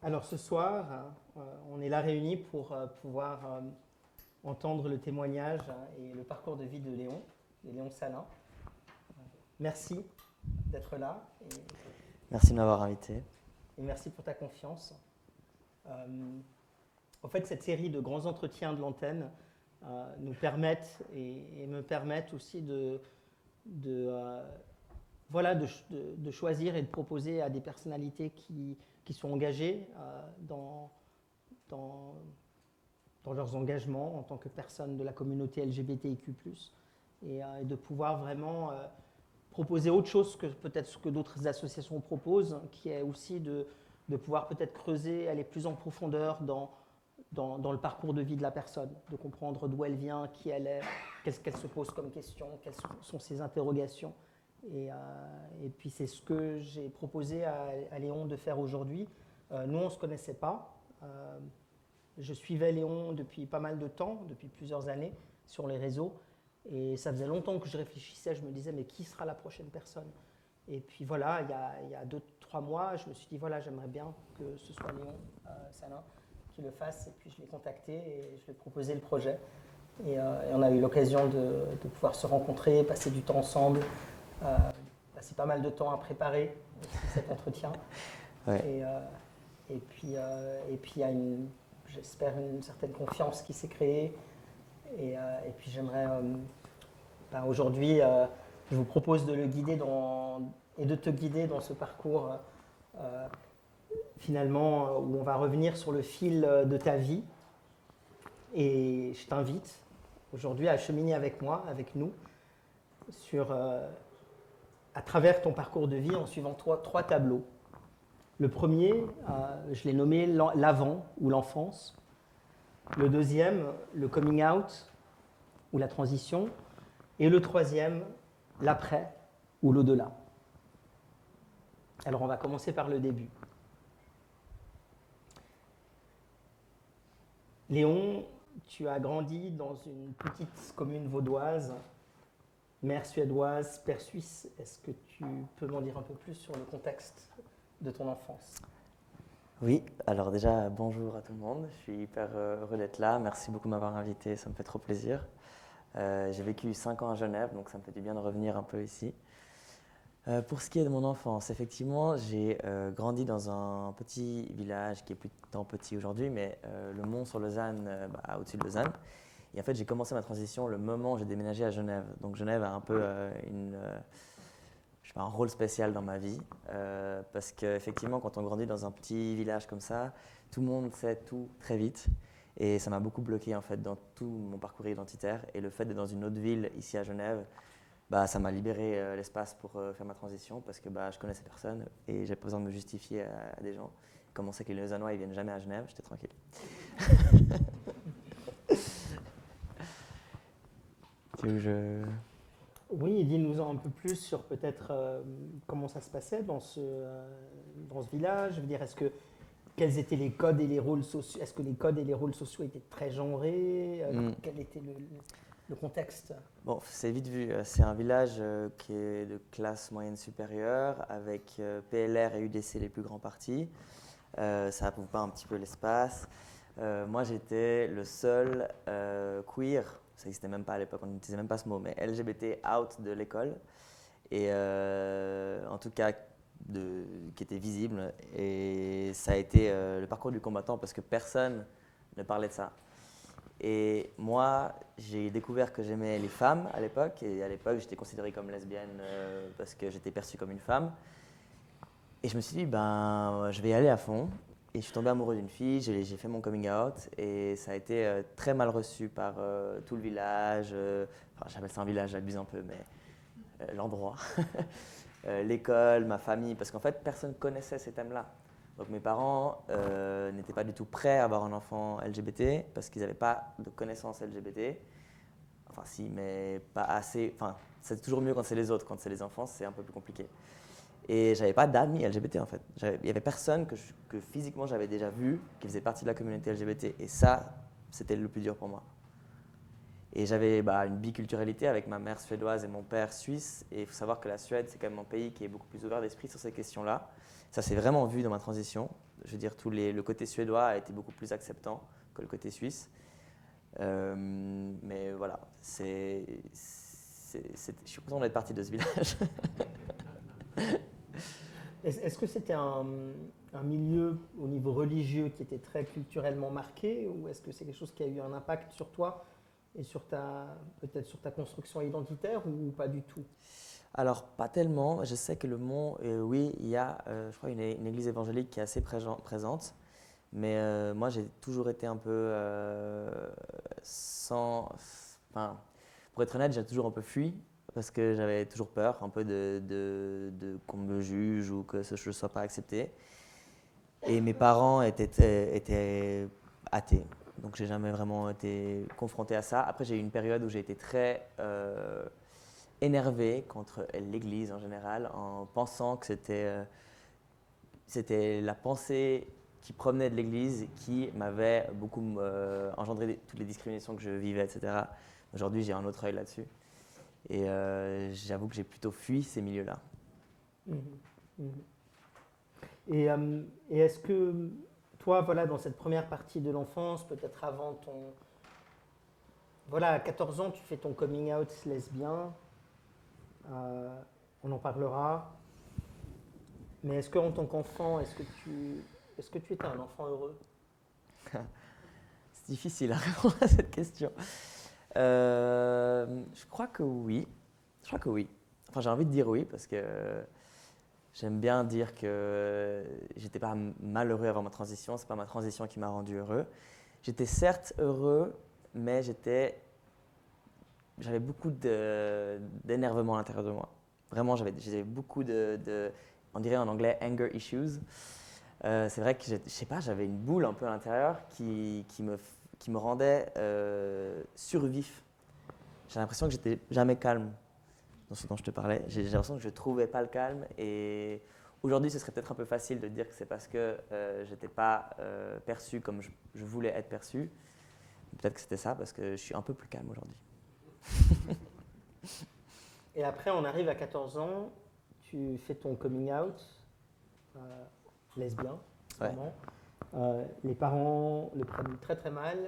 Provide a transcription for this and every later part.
Alors ce soir, on est là réunis pour pouvoir entendre le témoignage et le parcours de vie de Léon Salin. Merci d'être là Merci de m'avoir invité. et merci pour ta confiance. En fait, cette série de grands entretiens de l'antenne nous permettent et me permettent aussi de choisir et de proposer à des personnalités qui sont engagées dans leurs engagements en tant que personnes de la communauté LGBTIQ+, et de pouvoir vraiment proposer autre chose que peut-être ce que d'autres associations proposent, qui est aussi de pouvoir peut-être creuser, aller plus en profondeur dans le parcours de vie de la personne, de comprendre d'où elle vient, qui elle est, qu'est-ce qu'elle se pose comme question, quelles sont ses interrogations. Et puis c'est ce que j'ai proposé à Léon de faire aujourd'hui. Nous, on ne se connaissait pas. Je suivais Léon depuis pas mal de temps, depuis plusieurs années, sur les réseaux. Et ça faisait longtemps que je réfléchissais, je me disais, mais qui sera la prochaine personne? Et puis voilà, il y a 2-3 mois, je me suis dit, voilà, j'aimerais bien que ce soit Léon Salin qui le fasse. Et puis je l'ai contacté et je lui ai proposé le projet. Et on a eu l'occasion de pouvoir se rencontrer, passer du temps ensemble, passer pas mal de temps à préparer aussi cet entretien. Ouais. Et puis il y a j'espère une certaine confiance qui s'est créée. Et puis j'aimerais, aujourd'hui, je vous propose de le guider et de te guider dans ce parcours finalement où on va revenir sur le fil de ta vie. Et je t'invite aujourd'hui à cheminer avec moi, avec nous, à travers ton parcours de vie en suivant trois tableaux. Le premier, je l'ai nommé l'avant ou l'enfance. Le deuxième, le coming out ou la transition. Et le troisième, l'après ou l'au-delà. Alors on va commencer par le début. Léon, tu as grandi dans une petite commune vaudoise, mère suédoise, père suisse. Est-ce que tu peux m'en dire un peu plus sur le contexte de ton enfance? Oui, alors déjà, bonjour à tout le monde. Je suis hyper heureux d'être là. Merci beaucoup de m'avoir invité, ça me fait trop plaisir. J'ai vécu 5 ans à Genève, donc ça me fait du bien de revenir un peu ici. Pour ce qui est de mon enfance, effectivement, j'ai grandi dans un petit village qui est plus tant petit aujourd'hui, mais le Mont-sur-Lausanne, au-dessus de Lausanne. Et en fait, j'ai commencé ma transition le moment où j'ai déménagé à Genève. Donc Genève a un peu un rôle spécial dans ma vie, parce qu'effectivement, quand on grandit dans un petit village comme ça, tout le monde sait tout très vite. Et ça m'a beaucoup bloqué en fait dans tout mon parcours identitaire. Et le fait d'être dans une autre ville, ici à Genève, ça m'a libéré l'espace pour faire ma transition, parce que je connaissais personne et j'avais pas besoin de me justifier à des gens. Comme on sait que les Lausannois ils viennent jamais à Genève, j'étais tranquille. Tu veux que je... Oui, dis-nous-en un peu plus sur peut-être comment ça se passait dans ce village. Je veux dire, quels étaient les codes et les rôles sociaux? Est-ce que les codes et les rôles sociaux étaient très genrés? Quel était le contexte? Bon, c'est vite vu. C'est un village qui est de classe moyenne supérieure, avec PLR et UDC les plus grands partis. Ça occupait pas un petit peu l'espace. Moi, j'étais le seul queer, ça n'existait même pas à l'époque, on n'utilisait même pas ce mot, mais LGBT out de l'école. Et en tout cas, qui était visible. Et ça a été le parcours du combattant, parce que personne ne parlait de ça. Et moi, j'ai découvert que j'aimais les femmes à l'époque. Et à l'époque, j'étais considérée comme lesbienne parce que j'étais perçue comme une femme. Et je me suis dit, je vais y aller à fond. Et je suis tombé amoureux d'une fille, j'ai fait mon coming out. Et ça a été très mal reçu par tout le village. Enfin, j'appelle ça un village, j'abuse un peu, mais l'endroit. L'école, ma famille. Parce qu'en fait, personne ne connaissait ces thèmes-là. Donc mes parents n'étaient pas du tout prêts à avoir un enfant LGBT parce qu'ils n'avaient pas de connaissances LGBT. Enfin si, mais pas assez. Enfin, c'est toujours mieux quand c'est les autres. Quand c'est les enfants, c'est un peu plus compliqué. Et j'avais pas d'amis LGBT en fait. Il y avait personne que physiquement j'avais déjà vu qui faisait partie de la communauté LGBT. Et ça, c'était le plus dur pour moi. Et j'avais une biculturalité avec ma mère suédoise et mon père suisse. Et il faut savoir que la Suède, c'est quand même un pays qui est beaucoup plus ouvert d'esprit sur ces questions-là. Ça s'est vraiment vu dans ma transition. Je veux dire, le côté suédois a été beaucoup plus acceptant que le côté suisse. Mais voilà, je suis content d'être parti de ce village. Est-ce que c'était un milieu au niveau religieux qui était très culturellement marqué ou est-ce que c'est quelque chose qui a eu un impact sur toi et peut-être sur ta construction identitaire ou pas du tout? Alors, pas tellement. Je sais que le Mont, oui, il y a, je crois, une église évangélique qui est assez présente. Mais moi, j'ai toujours été un peu Enfin, pour être honnête, j'ai toujours un peu fui parce que j'avais toujours peur un peu qu'on me juge ou que je ne sois pas accepté. Et mes parents étaient athées. Donc, j'ai jamais vraiment été confronté à ça. Après, j'ai eu une période où j'ai été très énervé contre l'Église en général, en pensant que c'était la pensée qui provenait de l'Église qui m'avait beaucoup engendré toutes les discriminations que je vivais, etc. Aujourd'hui, j'ai un autre œil là-dessus. Et j'avoue que j'ai plutôt fui ces milieux-là. Mhm, mhm. Et est-ce que toi, voilà, dans cette première partie de l'enfance, peut-être avant Voilà, à 14 ans, tu fais ton coming out lesbien. On en parlera. Mais est-ce qu'en tant qu'enfant, est-ce que tu étais un enfant heureux? C'est difficile à répondre à cette question. Je crois que oui. Je crois que oui. Enfin, j'ai envie de dire oui parce que j'aime bien dire que j'étais pas malheureux avant ma transition. C'est pas ma transition qui m'a rendu heureux. J'étais certes heureux, mais j'avais beaucoup d'énervement à l'intérieur de moi. Vraiment, j'avais beaucoup on dirait en anglais, anger issues. C'est vrai que je sais pas, j'avais une boule un peu à l'intérieur qui me rendait survif. J'ai l'impression que j'étais jamais calme dans ce dont je te parlais. J'ai l'impression que je ne trouvais pas le calme. Et aujourd'hui, ce serait peut-être un peu facile de dire que c'est parce que je n'étais pas perçu comme je voulais être perçu. Peut-être que c'était ça, parce que je suis un peu plus calme aujourd'hui. Et après, on arrive à 14 ans, tu fais ton coming out, lesbien, vraiment. Ouais. Les parents le prennent très très mal,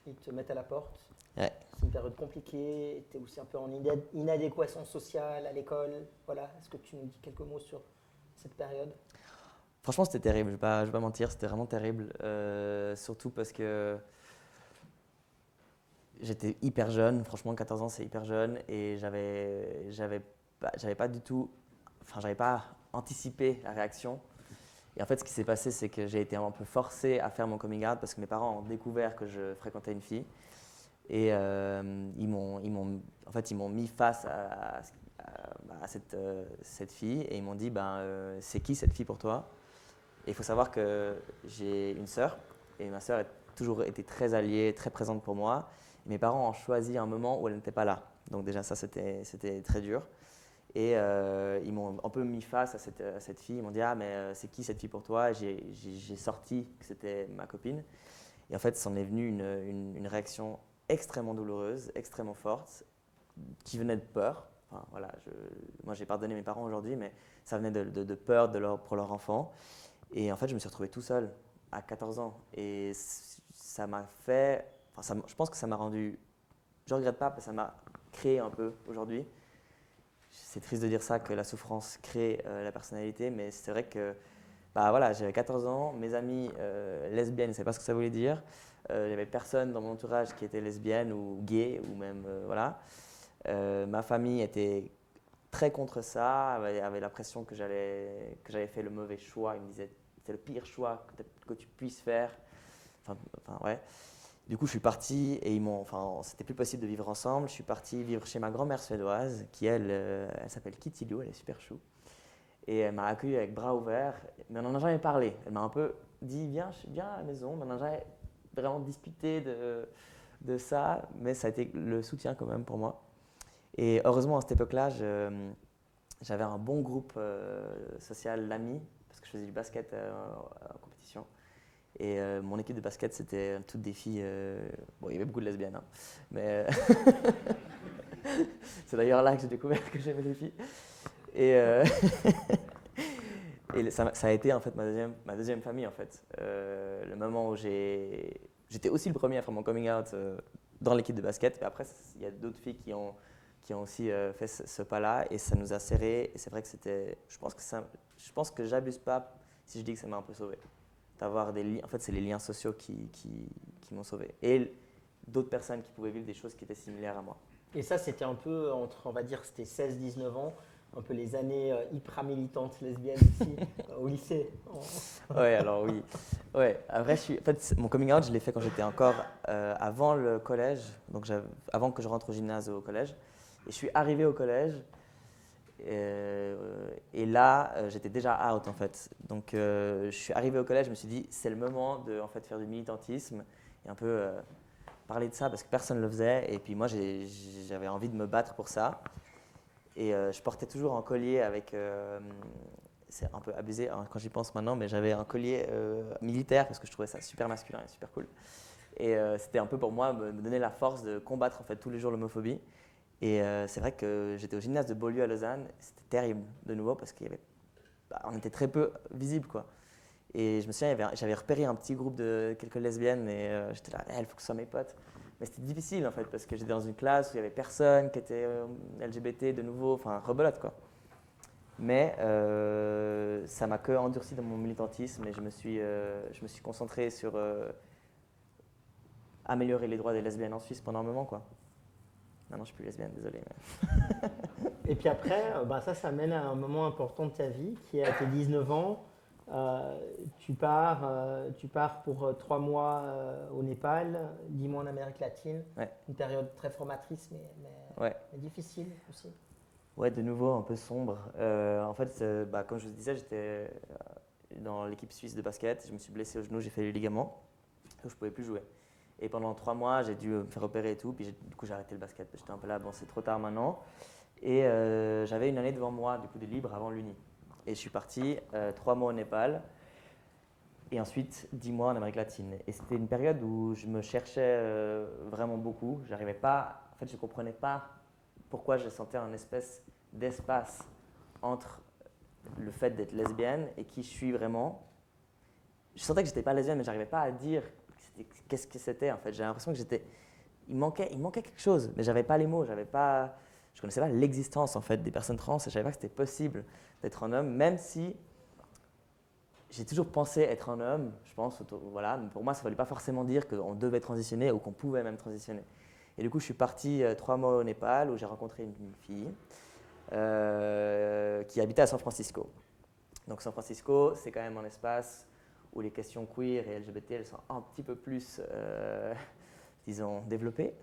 ils te mettent à la porte. Ouais. C'est une période compliquée, tu es aussi un peu en inadéquation sociale à l'école. Voilà. Est-ce que tu nous dis quelques mots sur cette période? Franchement, c'était terrible, je vais pas mentir, c'était vraiment terrible. Surtout parce que j'étais hyper jeune, franchement 14 ans c'est hyper jeune et j'avais pas du tout, enfin j'avais pas anticipé la réaction. Et en fait ce qui s'est passé c'est que j'ai été un peu forcé à faire mon coming out parce que mes parents ont découvert que je fréquentais une fille et ils m'ont mis face à cette fille et ils m'ont dit c'est qui cette fille pour toi? Et il faut savoir que j'ai une sœur et ma sœur a toujours été très alliée, très présente pour moi. Et mes parents ont choisi un moment où elle n'était pas là. Donc déjà ça c'était très dur. Et ils m'ont un peu mis face à cette fille. Ils m'ont dit ah mais c'est qui cette fille pour toi? J'ai sorti que c'était ma copine. Et en fait c'en est venu une réaction extrêmement douloureuse, extrêmement forte, qui venait de peur. Enfin, voilà, moi j'ai pardonné mes parents aujourd'hui, mais ça venait de peur pour leur enfant. Et en fait, je me suis retrouvé tout seul à 14 ans. Et ça m'a fait. Enfin, je pense que ça m'a rendu. Je ne regrette pas, parce que ça m'a créé un peu aujourd'hui. C'est triste de dire ça, que la souffrance crée la personnalité, mais c'est vrai que voilà, j'avais 14 ans, mes amies lesbiennes, je ne savaient pas ce que ça voulait dire. Il n'y avait personne dans mon entourage qui était lesbienne ou gay, ou même. Voilà. Ma famille était très contre ça, avait l'impression que j'avais fait le mauvais choix. Ils me disaient c'est le pire choix que tu puisses faire. Enfin, ouais. Du coup, je suis parti et c'était plus possible de vivre ensemble. Je suis parti vivre chez ma grand-mère suédoise, qui elle s'appelle Kitty Lou, elle est super chou. Et elle m'a accueilli avec bras ouverts, mais on n'en a jamais parlé. Elle m'a un peu dit viens à la maison, mais on n'a jamais vraiment discuté de ça, mais ça a été le soutien quand même pour moi. Et heureusement, à cette époque-là, j'avais un bon groupe social d'amis, parce que je faisais du basket en compétition. Et mon équipe de basket, c'était toutes des filles. Bon, il y avait beaucoup de lesbiennes, hein, mais c'est d'ailleurs là que j'ai découvert que j'aimais les filles. Et, et ça a été en fait ma deuxième famille en fait. Le moment où j'étais aussi le premier à faire mon coming out dans l'équipe de basket. Mais après, il y a d'autres filles qui ont aussi fait ce pas-là et ça nous a serrés. Et c'est vrai que c'était. Je pense que j'abuse pas si je dis que ça m'a un peu sauvé. D'avoir des liens. En fait, c'est les liens sociaux qui m'ont sauvé. Et d'autres personnes qui pouvaient vivre des choses qui étaient similaires à moi. Et ça, c'était un peu entre, on va dire, c'était 16-19 ans, un peu les années hyper militantes lesbiennes ici, au lycée. Ouais, alors oui. Ouais, après, en fait, mon coming out, je l'ai fait quand j'étais encore avant le collège, donc avant que je rentre au gymnase au collège. Et je suis arrivé au collège, et là, j'étais déjà out en fait. Donc, je suis arrivé au collège, je me suis dit, c'est le moment de en fait, faire du militantisme et un peu parler de ça parce que personne ne le faisait. Et puis moi, j'avais envie de me battre pour ça. Et je portais toujours un collier avec. C'est un peu abusé hein, quand j'y pense maintenant, mais j'avais un collier militaire parce que je trouvais ça super masculin et super cool. Et c'était un peu pour moi me donner la force de combattre en fait tous les jours l'homophobie. Et c'est vrai que j'étais au gymnase de Beaulieu à Lausanne. C'était terrible de nouveau parce on était très peu visibles quoi. Et je me souviens, j'avais repéré un petit groupe de quelques lesbiennes et j'étais là, il faut que ce soit mes potes. Mais c'était difficile en fait parce que j'étais dans une classe où il n'y avait personne qui était LGBT de nouveau, enfin rebelote quoi. Mais ça m'a que endurci dans mon militantisme et je me suis concentré sur améliorer les droits des lesbiennes en Suisse pendant un moment quoi. Maintenant je suis plus lesbienne, désolé. Mais... Et puis après, ça mène à un moment important de ta vie qui est à tes 19 ans. Tu pars pour 3 mois au Népal, 10 mois en Amérique latine. Ouais. Une période très formatrice, mais difficile aussi. Ouais, de nouveau un peu sombre. En fait, comme je vous disais, j'étais dans l'équipe suisse de basket. Je me suis blessé au genou, j'ai fait les ligaments, donc je ne pouvais plus jouer. Et pendant 3 mois, j'ai dû me faire opérer et tout. Puis du coup, j'ai arrêté le basket. J'étais un peu là, bon, c'est trop tard maintenant. Et j'avais une année devant moi, du coup, de libre avant l'Uni. Et je suis parti 3 mois au Népal. Et ensuite 10 mois en Amérique latine. Et c'était une période où je me cherchais vraiment beaucoup. J'arrivais pas, en fait, je ne comprenais pas pourquoi je sentais un espèce d'espace entre le fait d'être lesbienne et qui je suis vraiment. Je sentais que j'étais pas lesbienne, mais j'arrivais pas à dire qu'est-ce que c'était en fait. J'ai l'impression que il manquait quelque chose, mais j'avje connaissais pas l'existence en fait des personnes trans et je savais pas que c'était possible d'être un homme, même si j'ai toujours pensé être un homme, je pense, voilà, mais pour moi ça ne voulait pas forcément dire qu'on devait transitionner ou qu'on pouvait même transitionner. Et du coup je suis parti 3 mois au Népal où j'ai rencontré une fille qui habitait à San Francisco. Donc San Francisco c'est quand même un espace où les questions queer et LGBT elles sont un petit peu plus, disons, développées.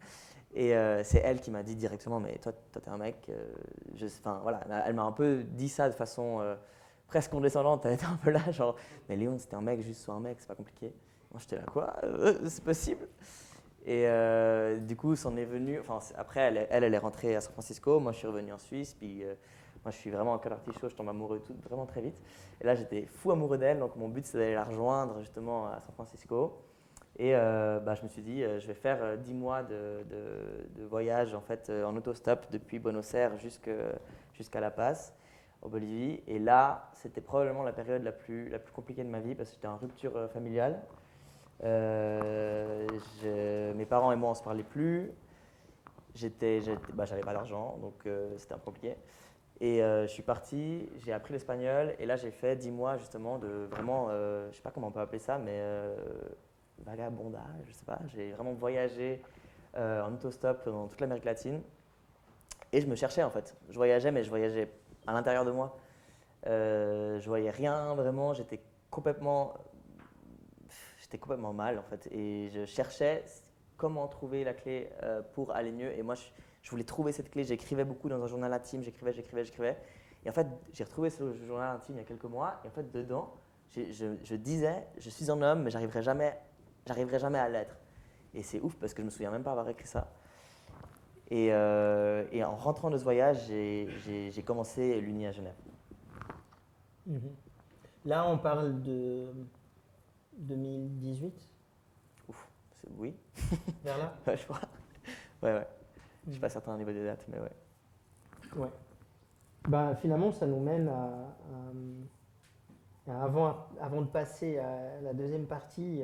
Et c'est elle qui m'a dit directement, mais toi t'es un mec, voilà, elle m'a un peu dit ça de façon presque condescendante, elle était un peu là, genre, mais Léon, c'était un mec, juste sois un mec, c'est pas compliqué. Moi, j'étais là, quoi c'est possible. Et du coup, c'en est venu, après, elle est rentrée à San Francisco, moi, je suis revenu en Suisse, puis moi, je suis vraiment un cœur d'artichaut, je tombe amoureux vraiment très vite. Et là, j'étais fou amoureux d'elle, donc mon but, c'est d'aller la rejoindre, justement, à San Francisco. Et je me suis dit, je vais faire 10 mois de voyage, en fait, en autostop depuis Buenos Aires jusqu'à La Paz en Bolivie. Et là, c'était probablement la période la plus compliquée de ma vie parce que j'étais en rupture familiale. Mes parents et moi, on ne se parlait plus. J'avais pas d'argent, donc c'était un peu compliqué. Et je suis parti, j'ai appris l'espagnol et là, j'ai fait 10 mois justement de vraiment, je ne sais pas comment on peut appeler ça, mais vagabondage, je ne sais pas. J'ai vraiment voyagé en autostop dans toute l'Amérique latine. Et je me cherchais en fait. Je voyageais, mais je voyageais à l'intérieur de moi. Je voyais rien vraiment, j'étais complètement mal en fait. Et je cherchais comment trouver la clé pour aller mieux. Et moi, je voulais trouver cette clé. J'écrivais beaucoup dans un journal intime, j'écrivais. Et en fait, j'ai retrouvé ce journal intime il y a quelques mois. Et en fait, dedans, je disais, je suis un homme, mais j'arriverai jamais à l'être. Et c'est ouf parce que je me souviens même pas avoir écrit ça. Et en rentrant de ce voyage, j'ai commencé l'Uni à Genève. Là, on parle 2018, Ouf, oui, vers là. ouais, je crois. Ouais. Je suis pas certain au niveau des dates, mais ouais. Ouais. Ben, finalement, ça nous mène avant de passer à la deuxième partie,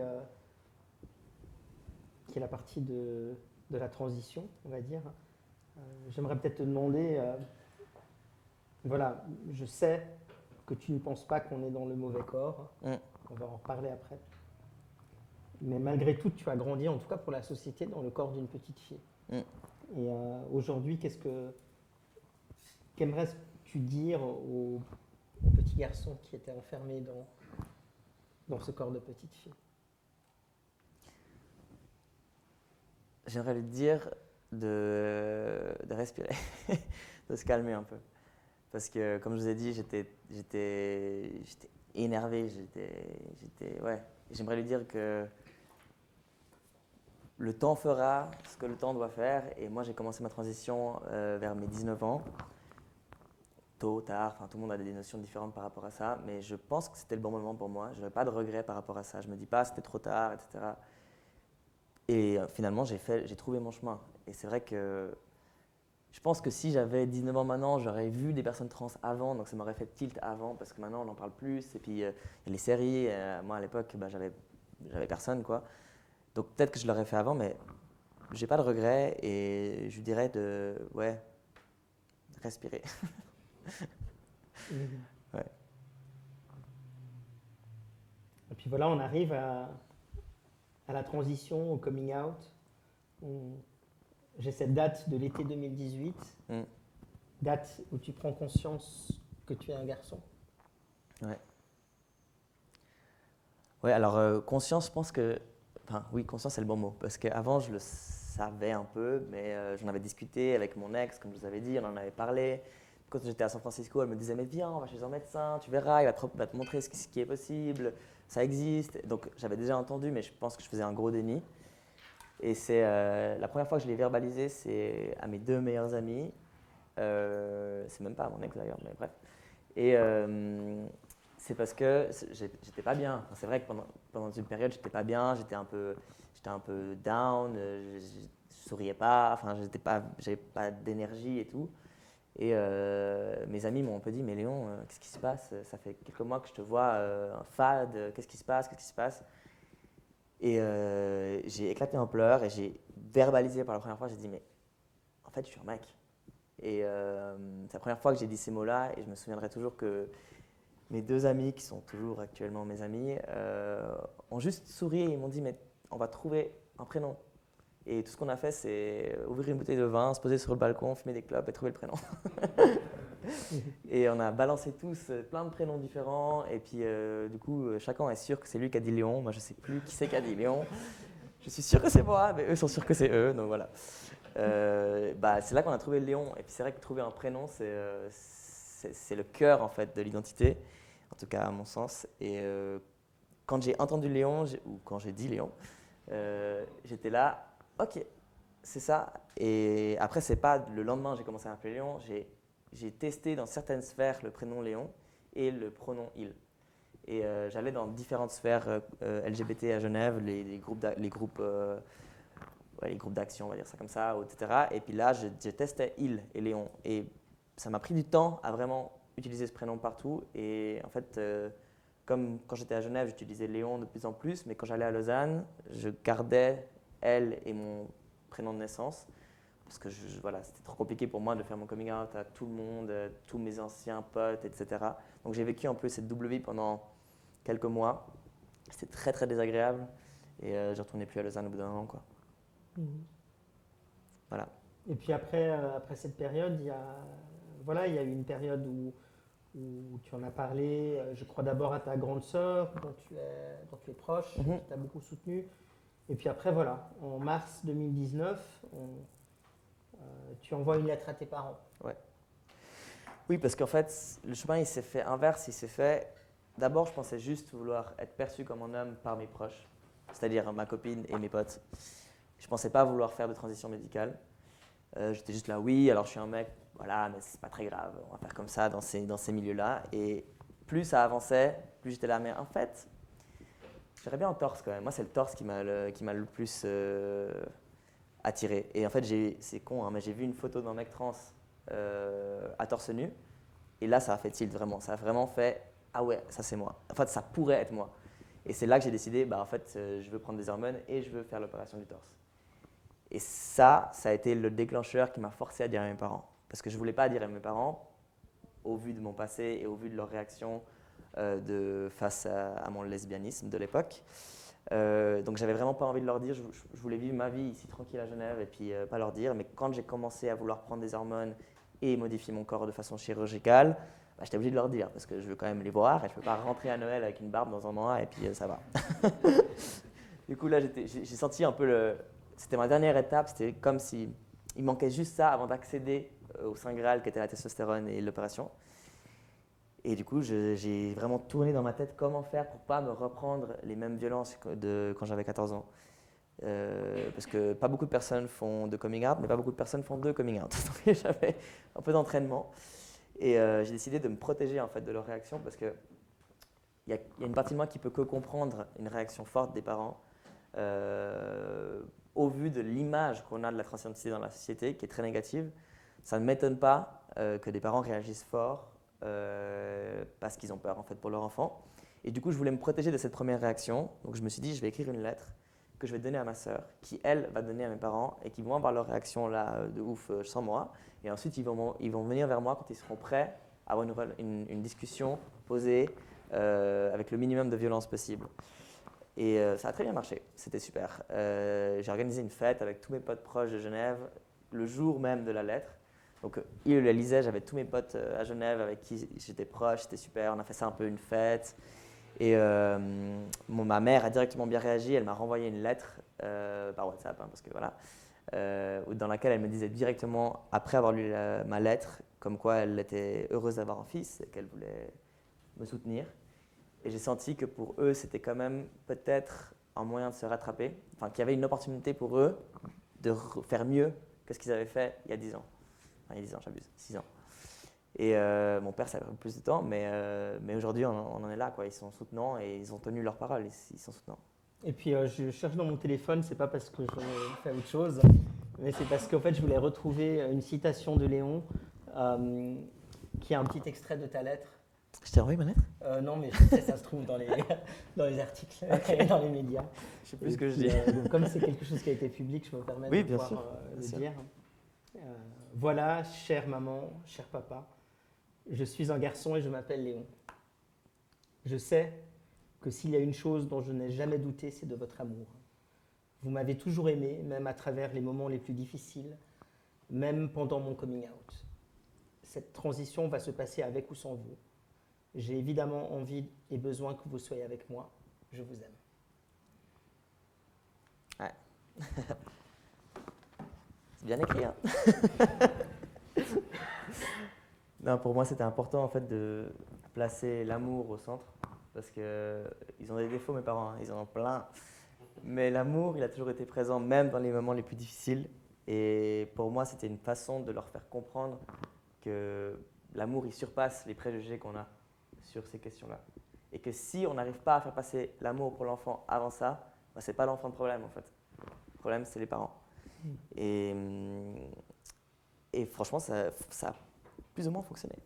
qui est la partie de la transition, on va dire. J'aimerais peut-être te demander, voilà, je sais que tu ne penses pas qu'on est dans le mauvais corps, on va en reparler après. Mais malgré tout, tu as grandi, en tout cas pour la société, dans le corps d'une petite fille. Et aujourd'hui, qu'aimerais-tu dire aux petits garçons qui étaient enfermés dans ce corps de petite fille? J'aimerais lui dire de respirer, de se calmer un peu. Parce que, comme je vous ai dit, j'étais énervé, ouais. J'aimerais lui dire que le temps fera ce que le temps doit faire. Et moi, j'ai commencé ma transition vers mes 19 ans. Tôt, tard, enfin, tout le monde a des notions différentes par rapport à ça. Mais je pense que c'était le bon moment pour moi. Je n'avais pas de regrets par rapport à ça. Je ne me dis pas c'était trop tard, etc. Et finalement, j'ai trouvé mon chemin. Et c'est vrai que je pense que si j'avais 19 ans maintenant, j'aurais vu des personnes trans avant, donc ça m'aurait fait tilt avant, parce que maintenant on en parle plus. Et puis il y a les séries, moi à l'époque, j'avais personne, quoi. Donc peut-être que je l'aurais fait avant, mais j'ai pas de regrets et je lui dirais de respirer. Ouais. Et puis voilà, on arrive à la transition, au coming out. J'ai cette date de l'été 2018, date où tu prends conscience que tu es un garçon. Ouais. Ouais, alors conscience, je pense que. Enfin, oui, conscience, c'est le bon mot. Parce qu'avant, je le savais un peu, mais j'en avais discuté avec mon ex, comme je vous avais dit, on en avait parlé. Quand j'étais à San Francisco, elle me disait, mais viens, on va chez un médecin, tu verras, il va te montrer ce qui est possible, ça existe. Donc j'avais déjà entendu, mais je pense que je faisais un gros déni. Et c'est la première fois que je l'ai verbalisé, c'est à mes deux meilleurs amis. C'est même pas à mon ex d'ailleurs, mais bref. Et c'est parce que j'étais pas bien. Enfin, c'est vrai que pendant une période, j'étais pas bien, j'étais un peu down, je souriais pas, enfin, j'avais pas d'énergie et tout. Et mes amis m'ont un peu dit, mais Léon, qu'est-ce qui se passe? Ça fait quelques mois que je te vois un fade, qu'est-ce qui se passe? Qu'est-ce qui se passe? Et j'ai éclaté en pleurs et j'ai verbalisé pour la première fois, j'ai dit, mais en fait, je suis un mec. Et c'est la première fois que j'ai dit ces mots-là et je me souviendrai toujours que mes deux amis, qui sont toujours actuellement mes amis, ont juste souri et ils m'ont dit, mais on va trouver un prénom. Et tout ce qu'on a fait, c'est ouvrir une bouteille de vin, se poser sur le balcon, fumer des clopes et trouver le prénom. Et on a balancé tous plein de prénoms différents. Et puis, du coup, chacun est sûr que c'est lui qui a dit Léon. Moi, je ne sais plus qui c'est qui a dit Léon. Je suis sûr que c'est moi, mais eux sont sûrs que c'est eux. Donc voilà. C'est là qu'on a trouvé Léon. Et puis, c'est vrai que trouver un prénom, c'est le cœur en fait, de l'identité. En tout cas, à mon sens. Et quand j'ai entendu Léon, ou quand j'ai dit Léon, j'étais là. Ok, c'est ça. Et après, c'est pas le lendemain j'ai commencé à m'appeler Léon. J'ai testé dans certaines sphères le prénom Léon et le pronom il. Et j'allais dans différentes sphères LGBT à Genève, les groupes d'action, on va dire ça comme ça, etc. Et puis là, je testais il et Léon. Et ça m'a pris du temps à vraiment utiliser ce prénom partout. Et en fait, comme quand j'étais à Genève, j'utilisais Léon de plus en plus, mais quand j'allais à Lausanne, je gardais elle et mon prénom de naissance, parce que c'était trop compliqué pour moi de faire mon coming out à tout le monde, tous mes anciens potes, etc. Donc j'ai vécu un peu cette double vie pendant quelques mois. C'était très très désagréable et je ne retournais plus à Lausanne au bout d'un an, quoi. Voilà. Et puis après cette période, il y a eu une période où tu en as parlé, je crois d'abord à ta grande sœur, dont tu es proche, qui t'a beaucoup soutenu. Et puis après, voilà, en mars 2019, tu envoies une lettre à tes parents. Ouais. Oui, parce qu'en fait, le chemin, il s'est fait inverse. Il s'est fait… D'abord, je pensais juste vouloir être perçu comme un homme par mes proches, c'est-à-dire ma copine et mes potes. Je ne pensais pas vouloir faire de transition médicale. J'étais juste là, oui, alors je suis un mec, voilà, mais c'est pas très grave, on va faire comme ça dans ces milieux-là. Et plus ça avançait, plus j'étais là, mais en fait, dirais bien en torse quand même. Moi, c'est le torse qui m'a le plus attiré. Et en fait, c'est con, hein, mais j'ai vu une photo d'un mec trans à torse nu. Et là, ça a fait tilt vraiment. Ça a vraiment fait ah ouais, ça c'est moi. En fait, ça pourrait être moi. Et c'est là que j'ai décidé, bah, en fait, je veux prendre des hormones et je veux faire l'opération du torse. Et ça a été le déclencheur qui m'a forcé à dire à mes parents. Parce que je ne voulais pas dire à mes parents, au vu de mon passé et au vu de leur réaction face à mon lesbianisme de l'époque. Donc j'avais vraiment pas envie de leur dire, je voulais vivre ma vie ici tranquille à Genève et puis pas leur dire. Mais quand j'ai commencé à vouloir prendre des hormones et modifier mon corps de façon chirurgicale, bah, j'étais obligé de leur dire parce que je veux quand même les voir et je ne peux pas rentrer à Noël avec une barbe dans un mois et puis ça va. Du coup là j'ai senti un peu c'était ma dernière étape, c'était comme si il manquait juste ça avant d'accéder au Saint Graal qui était la testostérone et l'opération. Et du coup, j'ai vraiment tourné dans ma tête comment faire pour ne pas me reprendre les mêmes violences quand j'avais 14 ans. Parce que pas beaucoup de personnes font de coming out, mais pas beaucoup de personnes font de coming out. Donc j'avais un peu d'entraînement. Et j'ai décidé de me protéger en fait, de leur réaction parce qu'il y a une partie de moi qui peut que comprendre une réaction forte des parents au vu de l'image qu'on a de la transidentité dans la société, qui est très négative. Ça ne m'étonne pas que des parents réagissent fort parce qu'ils ont peur en fait, pour leur enfant. Et du coup, je voulais me protéger de cette première réaction. Donc je me suis dit, je vais écrire une lettre que je vais donner à ma sœur, qui elle va donner à mes parents et qui vont avoir leur réaction là de ouf sans moi. Et ensuite, ils vont venir vers moi quand ils seront prêts à avoir une discussion posée avec le minimum de violence possible. Et ça a très bien marché, c'était super. J'ai organisé une fête avec tous mes potes proches de Genève le jour même de la lettre. Donc, ils la lisaient, j'avais tous mes potes à Genève avec qui j'étais proche, c'était super. On a fait ça un peu une fête. Et ma mère a directement bien réagi, elle m'a renvoyé une lettre par WhatsApp, hein, parce que voilà, dans laquelle elle me disait directement, après avoir lu ma lettre, comme quoi elle était heureuse d'avoir un fils et qu'elle voulait me soutenir. Et j'ai senti que pour eux, c'était quand même peut-être un moyen de se rattraper, enfin qu'il y avait une opportunité pour eux de faire mieux que ce qu'ils avaient fait il y a 10 ans. Enfin, il y a 10 ans, j'abuse, 6 ans. Et mon père, ça a pris plus de temps, mais aujourd'hui, on en est là, quoi. Ils sont soutenants et ils ont tenu leur parole, ils sont soutenants. Et puis je cherche dans mon téléphone, c'est pas parce que je fais autre chose, mais c'est parce qu'en fait je voulais retrouver une citation de Léon qui a un petit extrait de ta lettre. Je t'ai envoyé ma lettre ? Non, mais je sais, ça se trouve dans les articles, okay. Dans les médias. Je sais plus ce que je dis. Donc, comme c'est quelque chose qui a été public, je me permets de pouvoir le dire. Voilà, chère maman, cher papa, je suis un garçon et je m'appelle Léon. Je sais que s'il y a une chose dont je n'ai jamais douté, c'est de votre amour. Vous m'avez toujours aimé, même à travers les moments les plus difficiles, même pendant mon coming out. Cette transition va se passer avec ou sans vous. J'ai évidemment envie et besoin que vous soyez avec moi. Je vous aime. Ouais. C'est bien écrit, hein. Non, pour moi, c'était important en fait de placer l'amour au centre parce qu'ils ont des défauts, mes parents, hein, ils en ont plein. Mais l'amour, il a toujours été présent, même dans les moments les plus difficiles. Et pour moi, c'était une façon de leur faire comprendre que l'amour, il surpasse les préjugés qu'on a sur ces questions-là. Et que si on n'arrive pas à faire passer l'amour pour l'enfant avant ça, bah, ce n'est pas l'enfant le problème en fait. Le problème, c'est les parents. Et franchement, ça a plus ou moins fonctionné.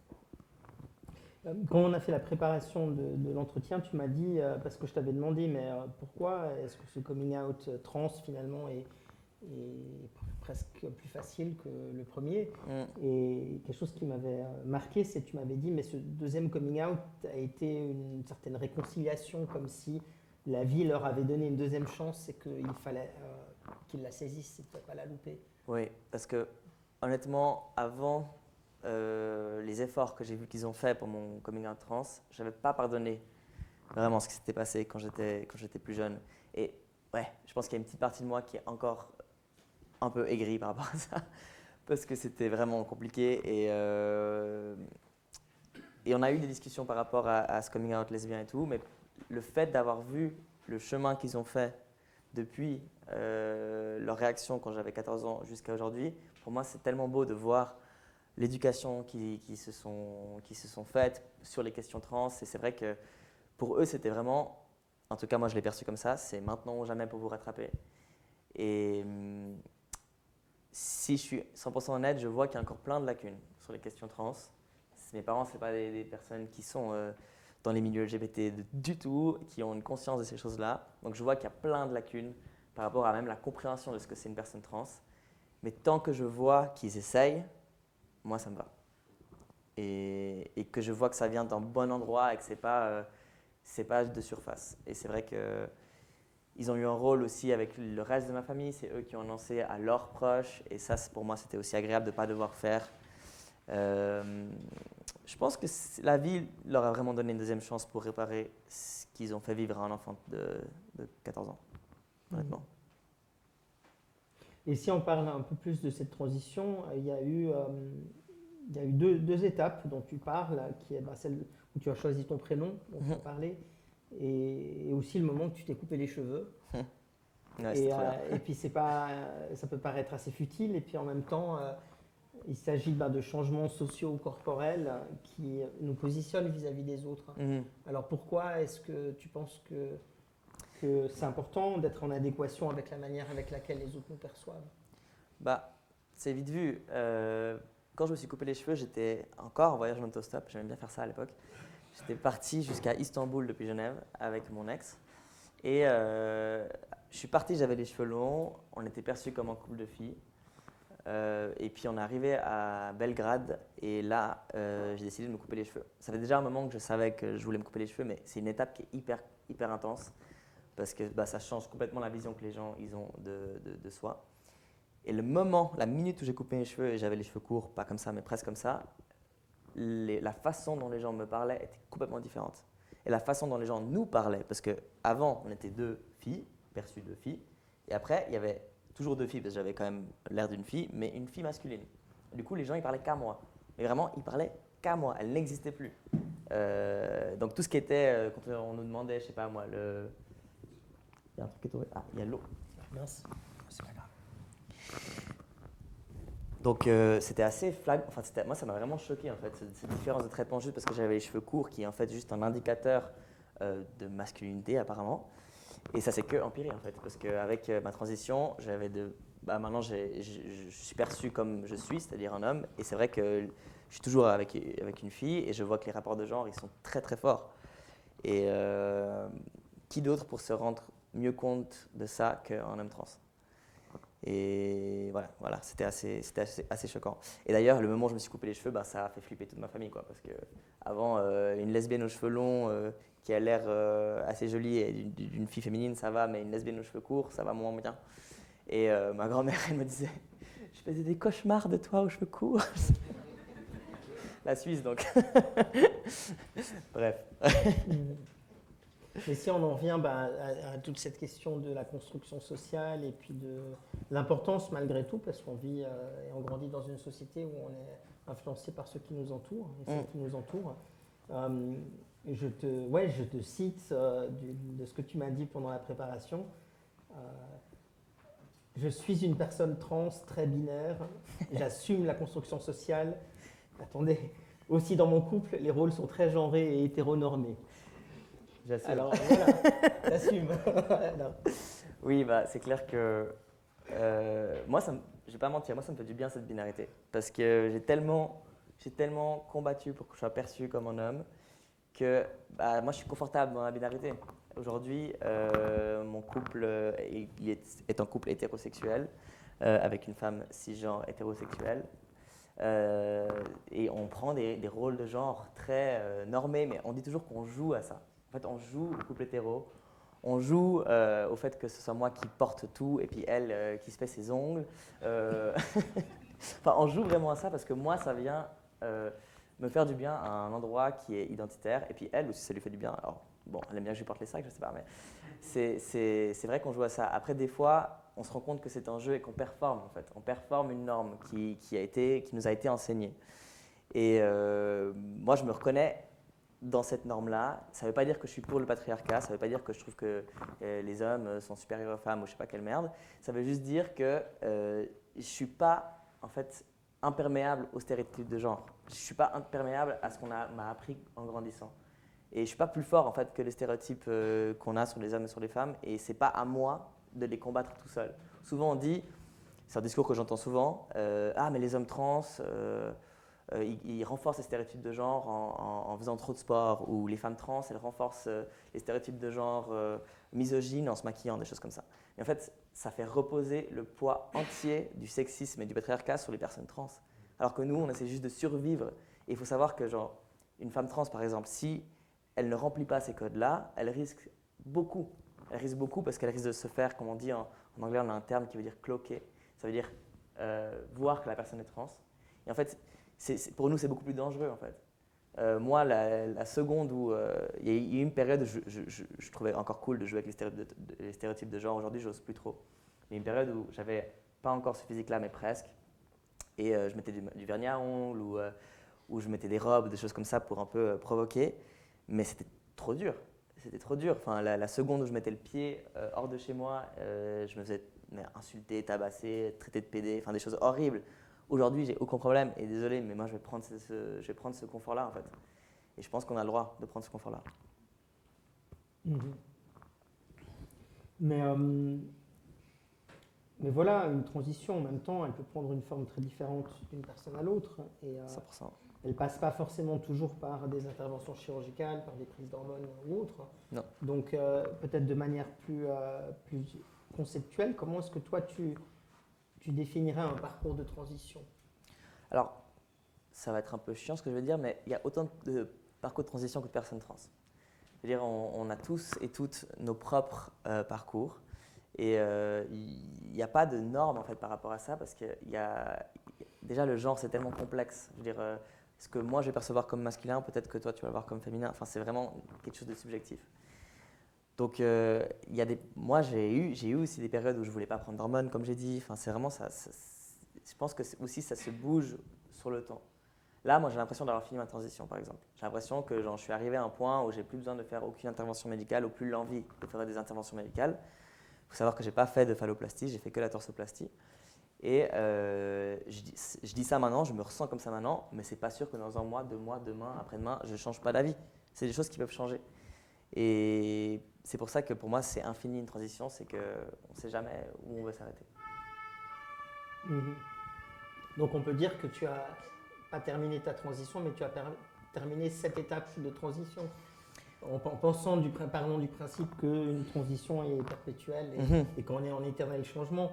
Quand on a fait la préparation de l'entretien, tu m'as dit, parce que je t'avais demandé, mais pourquoi est-ce que ce coming out trans finalement est presque plus facile que le premier. Et quelque chose qui m'avait marqué, c'est que tu m'avais dit, mais ce deuxième coming out a été une certaine réconciliation, comme si la vie leur avait donné une deuxième chance et qu'il fallait qu'ils la saisissent, et peut-être pas la louper. Oui, parce que honnêtement, avant les efforts que j'ai vus qu'ils ont faits pour mon coming out trans, je n'avais pas pardonné vraiment ce qui s'était passé quand j'étais plus jeune. Et ouais, je pense qu'il y a une petite partie de moi qui est encore un peu aigrie par rapport à ça, parce que c'était vraiment compliqué. Et on a eu des discussions par rapport à ce coming out lesbien et tout, mais le fait d'avoir vu le chemin qu'ils ont fait depuis leur réaction quand j'avais 14 ans jusqu'à aujourd'hui, pour moi c'est tellement beau de voir l'éducation qui se sont faites sur les questions trans. Et c'est vrai que pour eux c'était vraiment en tout cas moi je l'ai perçu comme ça, c'est maintenant ou jamais pour vous rattraper. Et si je suis 100% honnête, je vois qu'il y a encore plein de lacunes sur les questions trans. Mes parents, ce n'est pas des personnes qui sont dans les milieux LGBT du tout, qui ont une conscience de ces choses-là. Donc je vois qu'il y a plein de lacunes par rapport à même la compréhension de ce que c'est une personne trans. Mais tant que je vois qu'ils essayent, moi ça me va. Et que je vois que ça vient d'un bon endroit et que c'est pas de surface. Et c'est vrai qu'ils ont eu un rôle aussi avec le reste de ma famille. C'est eux qui ont lancé à leurs proches. Et ça, pour moi, c'était aussi agréable de ne pas devoir faire. Je pense que la vie leur a vraiment donné une deuxième chance pour réparer ce qu'ils ont fait vivre à un enfant de 14 ans, honnêtement. Et si on parle un peu plus de cette transition, il y a eu deux étapes dont tu parles, qui est celle où tu as choisi ton prénom, dont tu as parlé, et aussi le moment où tu t'es coupé les cheveux. Ouais, et puis ça peut paraître assez futile, et puis en même temps, il s'agit de changements sociaux ou corporels qui nous positionnent vis-à-vis des autres. Alors pourquoi est-ce que tu penses que c'est important d'être en adéquation avec la manière avec laquelle les autres nous perçoivent? C'est vite vu. Quand je me suis coupé les cheveux, j'étais encore en voyage en autostop. J'aimais bien faire ça à l'époque. J'étais parti jusqu'à Istanbul depuis Genève avec mon ex. Et je suis parti, j'avais les cheveux longs. On était perçus comme un couple de filles. Et puis on est arrivé à Belgrade. Et là, j'ai décidé de me couper les cheveux. Ça fait déjà un moment que je savais que je voulais me couper les cheveux, mais c'est une étape qui est hyper intense. Parce que ça change complètement la vision que les gens ils ont de soi. Et la minute où j'ai coupé mes cheveux et j'avais les cheveux courts, pas comme ça, mais presque comme ça, la façon dont les gens me parlaient était complètement différente. Et la façon dont les gens nous parlaient, parce qu'avant, on était deux filles, perçues deux filles, et après, il y avait toujours deux filles, parce que j'avais quand même l'air d'une fille, mais une fille masculine. Du coup, les gens, ils parlaient qu'à moi. Mais vraiment, ils parlaient qu'à moi, elle n'existait plus. Donc tout ce qui était, quand on nous demandait, je sais pas moi, il y a un truc qui est tombé. Ah, il y a l'eau. Mince, c'est pas grave. Donc c'était assez flagrant, moi ça m'a vraiment choqué en fait, cette différence de traitement juste parce que j'avais les cheveux courts qui est en fait juste un indicateur de masculinité apparemment. Et ça s'est que empiré en fait, parce qu'avec ma transition, maintenant je suis perçu comme je suis, c'est-à-dire un homme, et c'est vrai que je suis toujours avec une fille et je vois que les rapports de genre ils sont très très forts. Et qui d'autre pour se rendre mieux compte de ça qu'un homme trans? Et voilà, c'était assez choquant. Et d'ailleurs, le moment où je me suis coupé les cheveux, ça a fait flipper toute ma famille, quoi, parce que avant, une lesbienne aux cheveux longs qui a l'air assez jolie et d'une fille féminine, ça va, mais une lesbienne aux cheveux courts, ça va moins bien. Et ma grand-mère, elle me disait, je faisais des cauchemars de toi aux cheveux courts. La Suisse, donc. Bref. Et si on en revient à toute cette question de la construction sociale et puis de l'importance malgré tout, parce qu'on vit et on grandit dans une société où on est influencé par ceux qui nous entourent et celles qui nous entourent. Je te cite de ce que tu m'as dit pendant la préparation. Je suis une personne trans très binaire, j'assume la construction sociale. Attendez, aussi dans mon couple, les rôles sont très genrés et hétéronormés. J'assume. Alors voilà, j'assume. Oui, c'est clair que moi, je ne vais pas mentir, moi ça me fait du bien cette binarité. Parce que j'ai tellement combattu pour que je sois perçu comme un homme que moi je suis confortable dans la binarité. Aujourd'hui, mon couple est un couple hétérosexuel avec une femme cisgenre hétérosexuelle. Et on prend des rôles de genre très normés, mais on dit toujours qu'on joue à ça. En fait, on joue au couple hétéro, on joue au fait que ce soit moi qui porte tout et puis elle qui se fait ses ongles. On joue vraiment à ça parce que moi, ça vient me faire du bien à un endroit qui est identitaire et puis elle aussi, ça lui fait du bien. Alors, bon, elle aime bien que je lui porte les sacs, je sais pas, mais c'est vrai qu'on joue à ça. Après, des fois, on se rend compte que c'est un jeu et qu'on performe en fait. On performe une norme qui nous a été enseignée. Et moi, je me reconnais dans cette norme-là. Ça ne veut pas dire que je suis pour le patriarcat, ça ne veut pas dire que je trouve que les hommes sont supérieurs aux femmes ou je ne sais pas quelle merde. Ça veut juste dire que je ne suis pas en fait imperméable aux stéréotypes de genre. Je ne suis pas imperméable à ce qu'on m'a appris en grandissant. Et je ne suis pas plus fort en fait que les stéréotypes qu'on a sur les hommes et sur les femmes. Et ce n'est pas à moi de les combattre tout seul. Souvent on dit, c'est un discours que j'entends souvent, ah mais les hommes trans, ils renforcent les stéréotypes de genre en faisant trop de sport, ou les femmes trans, elles renforcent les stéréotypes de genre misogynes en se maquillant, des choses comme ça. Et en fait, ça fait reposer le poids entier du sexisme et du patriarcat sur les personnes trans. Alors que nous, on essaie juste de survivre. Et il faut savoir que genre, une femme trans, par exemple, si elle ne remplit pas ces codes-là, elle risque beaucoup. Elle risque beaucoup parce qu'elle risque de se faire, comme on dit en anglais, on a un terme qui veut dire cloquer. Ça veut dire voir que la personne est trans. Et en fait, pour nous, c'est beaucoup plus dangereux, en fait. Moi, la seconde où il y a eu une période où je trouvais encore cool de jouer avec les stéréotypes de genre. Aujourd'hui, j'ose plus trop. Il y a une période où j'avais pas encore ce physique-là, mais presque. Et je mettais du vernis à ongles ou je mettais des robes, des choses comme ça pour un peu provoquer. Mais c'était trop dur. C'était trop dur. Enfin, la seconde où je mettais le pied hors de chez moi, je me faisais insulter, tabasser, traiter de pédé, enfin des choses horribles. Aujourd'hui, j'ai aucun problème. Et désolé, mais moi, je vais prendre ce confort-là, en fait. Et je pense qu'on a le droit de prendre ce confort-là. Mhm. Mais voilà, une transition, en même temps, elle peut prendre une forme très différente d'une personne à l'autre. Et 100%. elle ne passe pas forcément toujours par des interventions chirurgicales, par des prises d'hormones ou autres. Non. Donc, peut-être de manière plus conceptuelle, comment est-ce que toi, tu définirais un parcours de transition? Alors, ça va être un peu chiant ce que je vais dire, mais il y a autant de parcours de transition que de personnes trans. Je veux dire, on a tous et toutes nos propres parcours. Et il n'y a pas de normes en fait par rapport à ça parce que déjà le genre c'est tellement complexe. Je veux dire, ce que moi je vais percevoir comme masculin, peut-être que toi tu vas le voir comme féminin. Enfin, c'est vraiment quelque chose de subjectif. Donc, moi j'ai eu aussi des périodes où je voulais pas prendre d'hormones, comme j'ai dit. Enfin, c'est vraiment ça. Je pense que aussi ça se bouge sur le temps. Là, moi j'ai l'impression d'avoir fini ma transition, par exemple. J'ai l'impression que je suis arrivé à un point où j'ai plus besoin de faire aucune intervention médicale ou plus l'envie de faire des interventions médicales. Il faut savoir que je n'ai pas fait de phalloplastie, j'ai fait que la torsoplastie. Et je dis ça maintenant, je me ressens comme ça maintenant, mais ce n'est pas sûr que dans un mois, 2 mois, demain, après-demain, je ne change pas d'avis. C'est des choses qui peuvent changer. Et c'est pour ça que pour moi, c'est infini une transition, c'est qu'on ne sait jamais où on va s'arrêter. Mhm. Donc, on peut dire que tu as pas terminé ta transition, mais tu as terminé cette étape de transition. En parlant du principe qu'une transition est perpétuelle et qu'on est en éternel changement,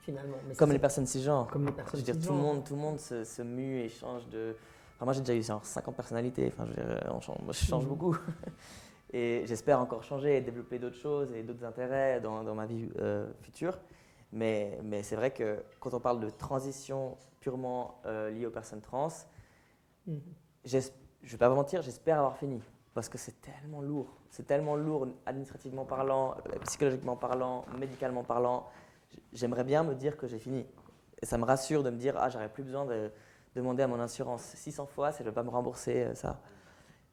finalement. Mais comme les personnes cisgenres. Comme les personnes cisgenres. Tout le monde se mue et change de. Enfin, moi, j'ai déjà eu genre 50 personnalités. Enfin, moi, je change beaucoup. Et j'espère encore changer et développer d'autres choses et d'autres intérêts dans ma vie future. Mais c'est vrai que quand on parle de transition purement liée aux personnes trans, je ne vais pas vous mentir, j'espère avoir fini. Parce que c'est tellement lourd administrativement parlant, psychologiquement parlant, médicalement parlant. J'aimerais bien me dire que j'ai fini. Et ça me rassure de me dire, ah, j'aurais plus besoin de demander à mon assurance 600 fois si je ne dois pas me rembourser ça.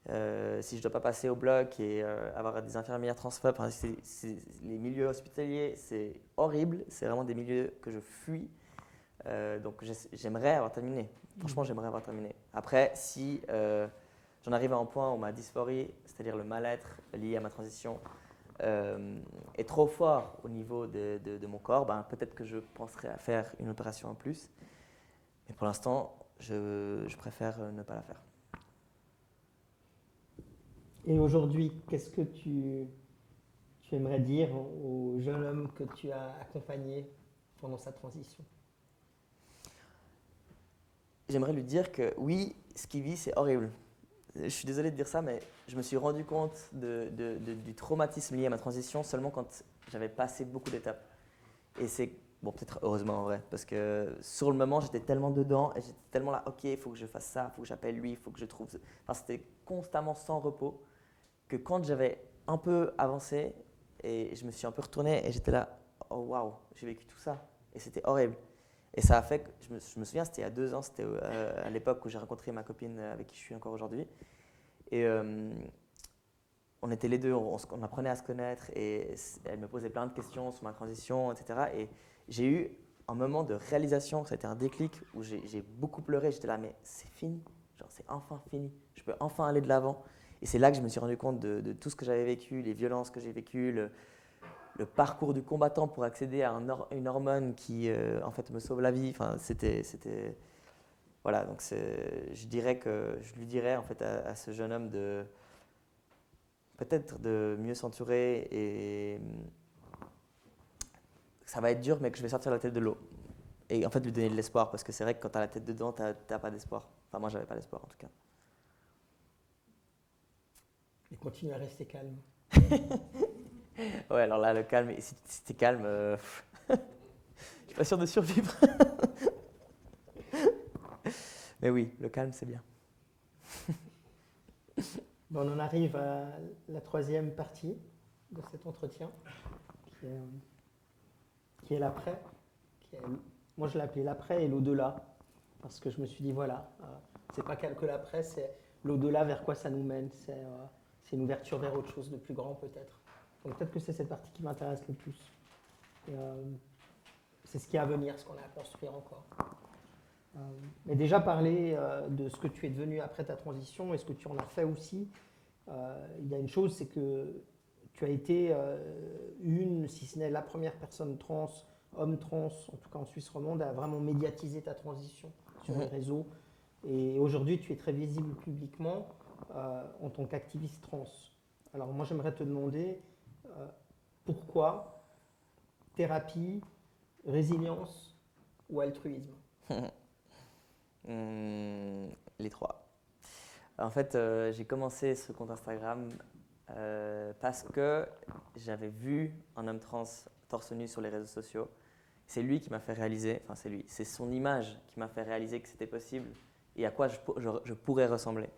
Si je ne dois pas passer au bloc et avoir des infirmières transphobes. Enfin, les milieux hospitaliers, c'est horrible. C'est vraiment des milieux que je fuis. Donc j'aimerais avoir terminé. Franchement, j'aimerais avoir terminé. Après, si j'en arrive à un point où ma dysphorie, c'est-à-dire le mal-être lié à ma transition, est trop fort au niveau de mon corps, ben, peut-être que je penserais à faire une opération en plus. Mais pour l'instant, je préfère ne pas la faire. Et aujourd'hui, qu'est-ce que tu aimerais dire au jeune homme que tu as accompagné pendant sa transition? J'aimerais lui dire que oui, ce qu'il vit, c'est horrible. Je suis désolé de dire ça, mais je me suis rendu compte du traumatisme lié à ma transition seulement quand j'avais passé beaucoup d'étapes. Et c'est, bon, peut-être heureusement en vrai, parce que sur le moment, j'étais tellement dedans et j'étais tellement là, ok, il faut que je fasse ça, il faut que j'appelle lui, il faut que je trouve. Enfin, c'était constamment sans repos que quand j'avais un peu avancé et je me suis un peu retourné et j'étais là, oh waouh, j'ai vécu tout ça et c'était horrible. Et ça a fait que, je me souviens, c'était il y a 2 ans, c'était à l'époque où j'ai rencontré ma copine avec qui je suis encore aujourd'hui. Et on était les deux, on apprenait à se connaître et elle me posait plein de questions sur ma transition, etc. Et j'ai eu un moment de réalisation, ça a été un déclic où j'ai beaucoup pleuré. J'étais là, mais c'est fini, genre c'est enfin fini, je peux enfin aller de l'avant. Et c'est là que je me suis rendu compte de tout ce que j'avais vécu, les violences que j'ai vécues, le parcours du combattant pour accéder à une hormone qui en fait me sauve la vie. Enfin, voilà, donc je lui dirais en fait à ce jeune homme de peut-être de mieux s'entourer et ça va être dur, mais que je vais sortir la tête de l'eau. Et en fait, lui donner de l'espoir, parce que c'est vrai que quand tu as la tête dedans, tu n'as pas d'espoir. Enfin, moi, j'avais pas d'espoir en tout cas. Et continue à rester calme. Ouais, alors là, le calme, si tu es calme, je suis pas sûr de survivre. Mais oui, le calme, c'est bien. On en arrive à la troisième partie de cet entretien, qui est l'après. Moi, je l'ai appelé l'après et l'au-delà, parce que je me suis dit, voilà, c'est pas que l'après, c'est l'au-delà vers quoi ça nous mène. C'est une ouverture vers autre chose de plus grand, peut-être. Donc peut-être que c'est cette partie qui m'intéresse le plus. Et, c'est ce qui est à venir, ce qu'on a à construire encore. Mais déjà parler de ce que tu es devenu après ta transition et ce que tu en as fait aussi. Il y a une chose, c'est que tu as été si ce n'est la première personne trans, homme trans, en tout cas en Suisse romande, à vraiment médiatiser ta transition sur les réseaux. Et aujourd'hui, tu es très visible publiquement en tant qu'activiste trans. Alors moi, j'aimerais te demander pourquoi thérapie, résilience ou altruisme? Les trois. En fait, j'ai commencé ce compte Instagram parce que j'avais vu un homme trans torse nu sur les réseaux sociaux. C'est lui qui m'a fait réaliser, enfin c'est lui, c'est son image qui m'a fait réaliser que c'était possible et à quoi je pourrais ressembler.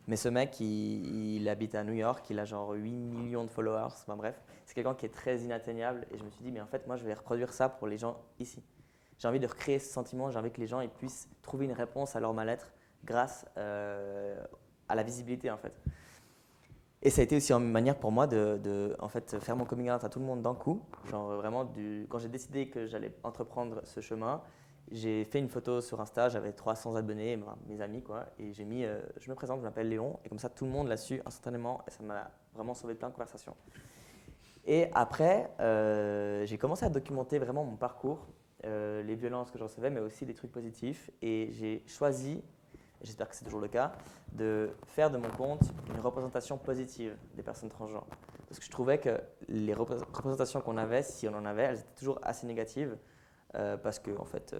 Mais ce mec, il habite à New York, il a genre 8 millions de followers, enfin bref, c'est quelqu'un qui est très inatteignable et je me suis dit, mais en fait, moi je vais reproduire ça pour les gens ici. J'ai envie de recréer ce sentiment, j'ai envie que les gens ils puissent trouver une réponse à leur mal-être grâce à la visibilité en fait. Et ça a été aussi une manière pour moi de en fait, faire mon coming out à tout le monde d'un coup. Genre vraiment, quand j'ai décidé que j'allais entreprendre ce chemin, j'ai fait une photo sur Insta, j'avais 300 abonnés, mes amis quoi, et j'ai mis je me présente, je m'appelle Léon, et comme ça tout le monde l'a su instantanément, et ça m'a vraiment sauvé plein de conversations. Et après, j'ai commencé à documenter vraiment mon parcours, les violences que je recevais, mais aussi des trucs positifs, et j'ai choisi, et j'espère que c'est toujours le cas, de faire de mon compte une représentation positive des personnes transgenres. Parce que je trouvais que les représentations qu'on avait, si on en avait, elles étaient toujours assez négatives, parce que en fait,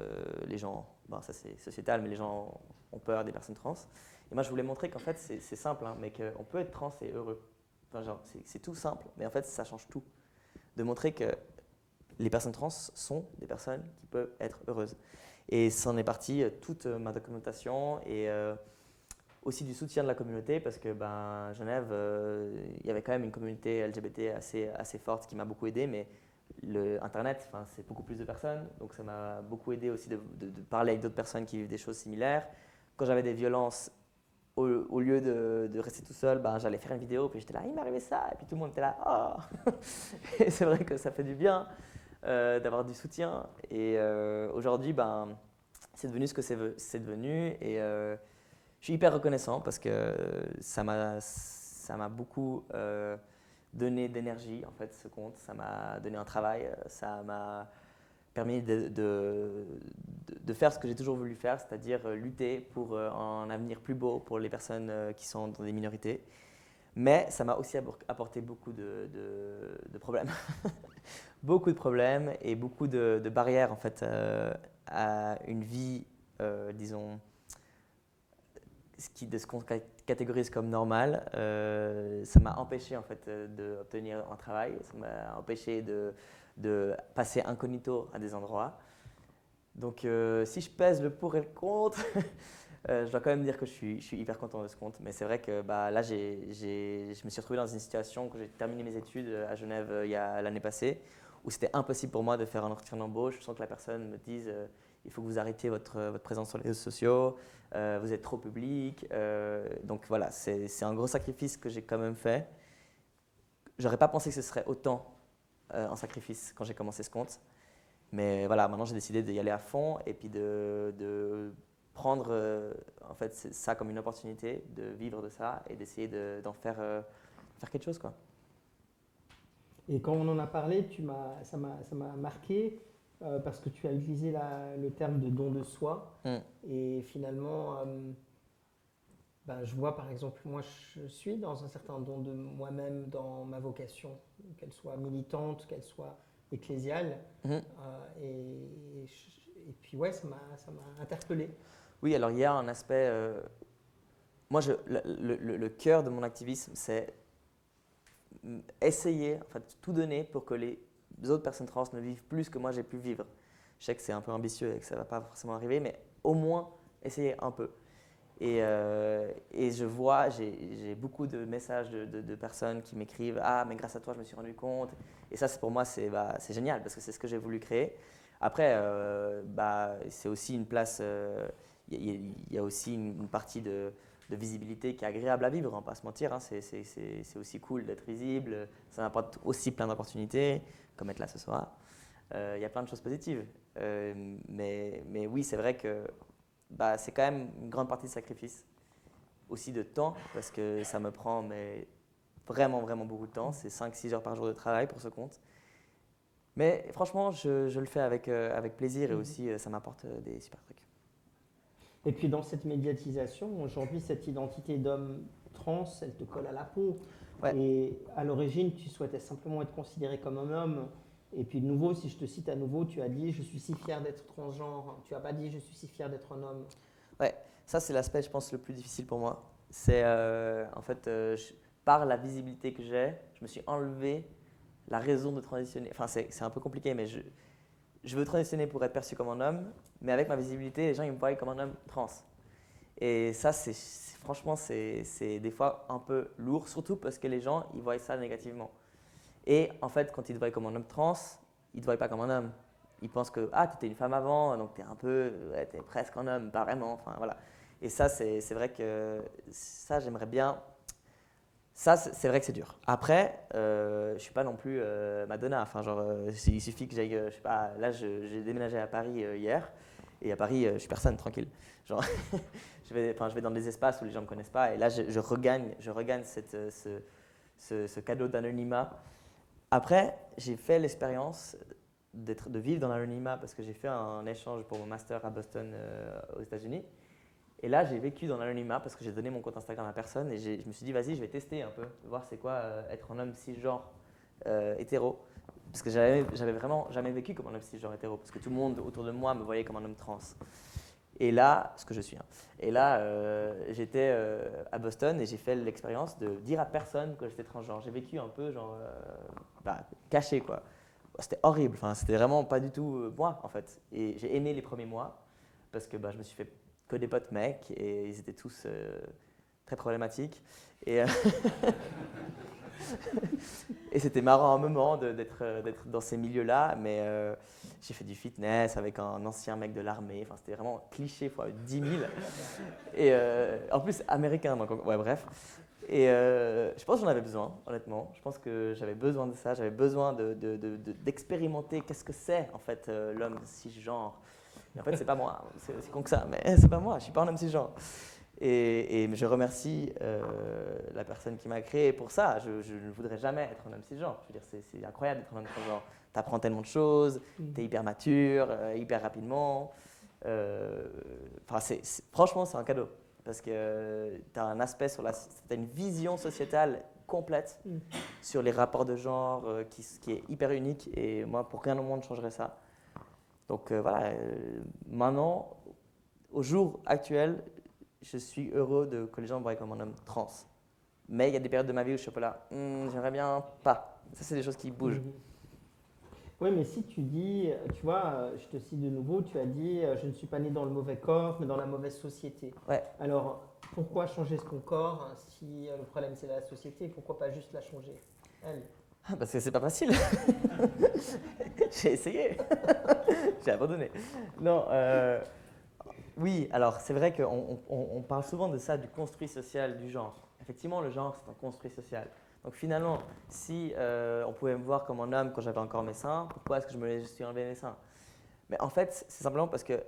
les gens, ça c'est sociétal, mais les gens ont peur des personnes trans. Et moi, je voulais montrer qu'en fait, c'est simple, hein, mais qu'on peut être trans et heureux. Enfin, genre, c'est tout simple, mais en fait, ça change tout. De montrer que les personnes trans sont des personnes qui peuvent être heureuses. Et c'en est parti toute ma documentation et aussi du soutien de la communauté parce que Genève, il y avait quand même une communauté LGBT assez forte qui m'a beaucoup aidé, mais Internet, c'est beaucoup plus de personnes, donc ça m'a beaucoup aidé aussi de parler avec d'autres personnes qui vivent des choses similaires. Quand j'avais des violences, au lieu de rester tout seul, j'allais faire une vidéo, puis j'étais là, il m'est arrivé ça, et puis tout le monde était là, oh. Et c'est vrai que ça fait du bien d'avoir du soutien. Et aujourd'hui, c'est devenu ce que c'est devenu, et je suis hyper reconnaissant parce que ça m'a beaucoup donné d'énergie, en fait, ce compte. Ça m'a donné un travail, ça m'a permis de faire ce que j'ai toujours voulu faire, c'est-à-dire lutter pour un avenir plus beau pour les personnes qui sont dans des minorités. Mais ça m'a aussi apporté beaucoup de problèmes. Beaucoup de problèmes et beaucoup de barrières en fait, à une vie, disons, de ce qu'on catégorise comme normal. Ça m'a empêché en fait, d'obtenir un travail, ça m'a empêché de passer incognito à des endroits. Donc si je pèse le pour et le contre, je dois quand même dire que je suis hyper content de ce compte. Mais c'est vrai que là, je me suis retrouvé dans une situation quand j'ai terminé mes études à Genève l'année passée, où c'était impossible pour moi de faire un entretien d'embauche sans que la personne me dise il faut que vous arrêtiez votre présence sur les réseaux sociaux, vous êtes trop public. Donc voilà, c'est un gros sacrifice que j'ai quand même fait. J'aurais pas pensé que ce serait autant un sacrifice quand j'ai commencé ce compte. Mais voilà, maintenant j'ai décidé d'y aller à fond et puis de prendre en fait, ça comme une opportunité de vivre de ça et d'essayer d'en faire quelque chose, quoi. Et quand on en a parlé, ça m'a marqué parce que tu as utilisé le terme de don de soi. Mm. Et finalement, ben, je vois par exemple, moi je suis dans un certain don de moi-même dans ma vocation, qu'elle soit militante, qu'elle soit ecclésiale. Mhm. Et puis ouais, ça m'a interpellé. Oui, alors il y a un aspect. Moi, le cœur de mon activisme, c'est essayer, en fait, tout donner pour que les autres personnes trans ne vivent plus que moi j'ai pu vivre. Je sais que c'est un peu ambitieux et que ça ne va pas forcément arriver, mais au moins essayer un peu. Et je vois, j'ai beaucoup de messages de personnes qui m'écrivent « Ah, mais grâce à toi, je me suis rendu compte. » Et ça, pour moi, c'est génial parce que c'est ce que j'ai voulu créer. Après, c'est aussi une place, il y a aussi une partie de visibilité qui est agréable à vivre, on ne va pas se mentir. Hein. C'est aussi cool d'être visible. Ça m'apporte aussi plein d'opportunités, comme être là ce soir. Il y a plein de choses positives. Mais oui, c'est vrai que c'est quand même une grande partie de sacrifice, aussi de temps, parce que ça me prend vraiment, vraiment beaucoup de temps. C'est 5-6 heures par jour de travail pour ce compte. Mais franchement, je le fais avec plaisir et aussi ça m'apporte des super trucs. Et puis dans cette médiatisation, aujourd'hui, cette identité d'homme trans, elle te colle à la peau. Ouais. Et à l'origine, tu souhaitais simplement être considéré comme un homme. Et puis de nouveau, si je te cite à nouveau, tu as dit « je suis si fier d'être transgenre ». Tu n'as pas dit « je suis si fier d'être un homme ». Ouais, ça c'est l'aspect, je pense, le plus difficile pour moi. C'est en fait, par la visibilité que j'ai, je me suis enlevé la raison de transitionner. Enfin, c'est un peu compliqué, mais je veux transitionner pour être perçu comme un homme, mais avec ma visibilité, les gens ils me voient comme un homme trans. Et ça, franchement, c'est des fois un peu lourd, surtout parce que les gens ils voient ça négativement. Et en fait, quand ils te voient comme un homme trans, ils ne te voient pas comme un homme. Ils pensent que tu étais une femme avant, donc tu es un peu, tu es presque un homme, pas vraiment. Enfin, voilà. Et ça, c'est vrai que ça, j'aimerais bien. Ça, c'est vrai que c'est dur. Après, je ne suis pas non plus Madonna. Enfin, genre, il suffit que j'aille, je sais pas, là, j'ai déménagé à Paris hier. Et à Paris, je suis personne, tranquille. Genre, je vais dans des espaces où les gens ne me connaissent pas. Et là, je regagne ce cadeau d'anonymat. Après, j'ai fait l'expérience de vivre dans l'anonymat parce que j'ai fait un échange pour mon master à Boston aux États-Unis. Et là, j'ai vécu dans l'anonymat parce que j'ai donné mon compte Instagram à personne et je me suis dit, vas-y, je vais tester un peu, voir c'est quoi être un homme cisgenre hétéro. Parce que j'avais vraiment jamais vécu comme un homme cisgenre hétéro parce que tout le monde autour de moi me voyait comme un homme trans. Et là, ce que je suis. Hein. Et là, j'étais à Boston et j'ai fait l'expérience de dire à personne que j'étais transgenre. J'ai vécu un peu genre caché quoi. C'était horrible. Enfin, c'était vraiment pas du tout moi en fait. Et j'ai aimé les premiers mois parce que je me suis fait que des potes mecs et ils étaient tous très problématiques. Et, et c'était marrant un moment d'être dans ces milieux-là, mais j'ai fait du fitness avec un ancien mec de l'armée. Enfin, c'était vraiment cliché fois 10 000. Et en plus, américain, donc ouais, bref. Et je pense que j'en avais besoin, honnêtement. Je pense que j'avais besoin de ça. J'avais besoin d'expérimenter qu'est-ce que c'est, en fait, l'homme cisgenre. Et en fait, c'est pas moi. C'est con que ça, mais c'est pas moi. Je suis pas un homme cisgenre. Et je remercie la personne qui m'a créé pour ça. Je ne voudrais jamais être un homme cisgenre. Je veux dire, c'est incroyable d'être un homme transgenre. Tu apprends tellement de choses, tu es hyper mature, hyper rapidement. Franchement, c'est un cadeau. Parce que tu as un aspect tu as une vision sociétale complète sur les rapports de genre qui est hyper unique. Et moi, pour rien au monde, je changerais ça. Donc voilà, maintenant, au jour actuel, je suis heureux que les gens me voient comme un homme trans. Mais il y a des périodes de ma vie où je suis pas là, j'aimerais bien pas. Ça, c'est des choses qui bougent. Oui, mais si tu dis, tu vois, je te cite de nouveau, tu as dit, je ne suis pas né dans le mauvais corps, mais dans la mauvaise société. Ouais. Alors, pourquoi changer son corps si le problème c'est la société? Pourquoi pas juste la changer, elle? Parce que c'est pas facile. J'ai essayé. J'ai abandonné. Non, oui, alors c'est vrai qu'on parle souvent de ça, du construit social du genre. Effectivement, le genre, c'est un construit social. Donc finalement, si on pouvait me voir comme un homme quand j'avais encore mes seins, pourquoi est-ce que je me suis enlevé mes seins? Mais en fait, c'est simplement parce que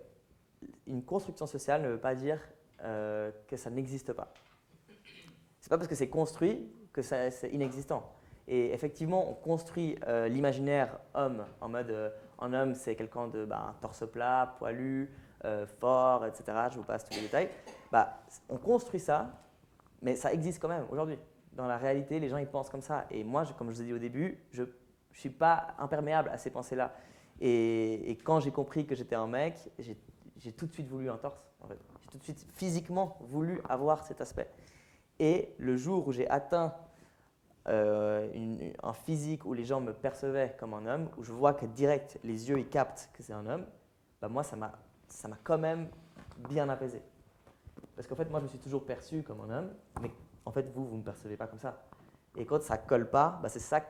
une construction sociale ne veut pas dire que ça n'existe pas. C'est pas parce que c'est construit que c'est inexistant. Et effectivement, on construit l'imaginaire homme en mode un homme, c'est quelqu'un de un torse plat, poilu, fort, etc. Je vous passe tous les détails. On construit ça, mais ça existe quand même aujourd'hui. Dans la réalité, les gens ils pensent comme ça. Et moi, comme je vous ai dit au début, je ne suis pas imperméable à ces pensées-là. Et quand j'ai compris que j'étais un mec, j'ai tout de suite voulu un torse. En fait. J'ai tout de suite physiquement voulu avoir cet aspect. Et le jour où j'ai atteint un physique où les gens me percevaient comme un homme, où je vois que direct les yeux ils captent que c'est un homme, moi ça m'a quand même bien apaisé. Parce qu'en fait moi je me suis toujours perçu comme un homme, mais en fait vous ne me percevez pas comme ça. Et quand ça colle pas, c'est ça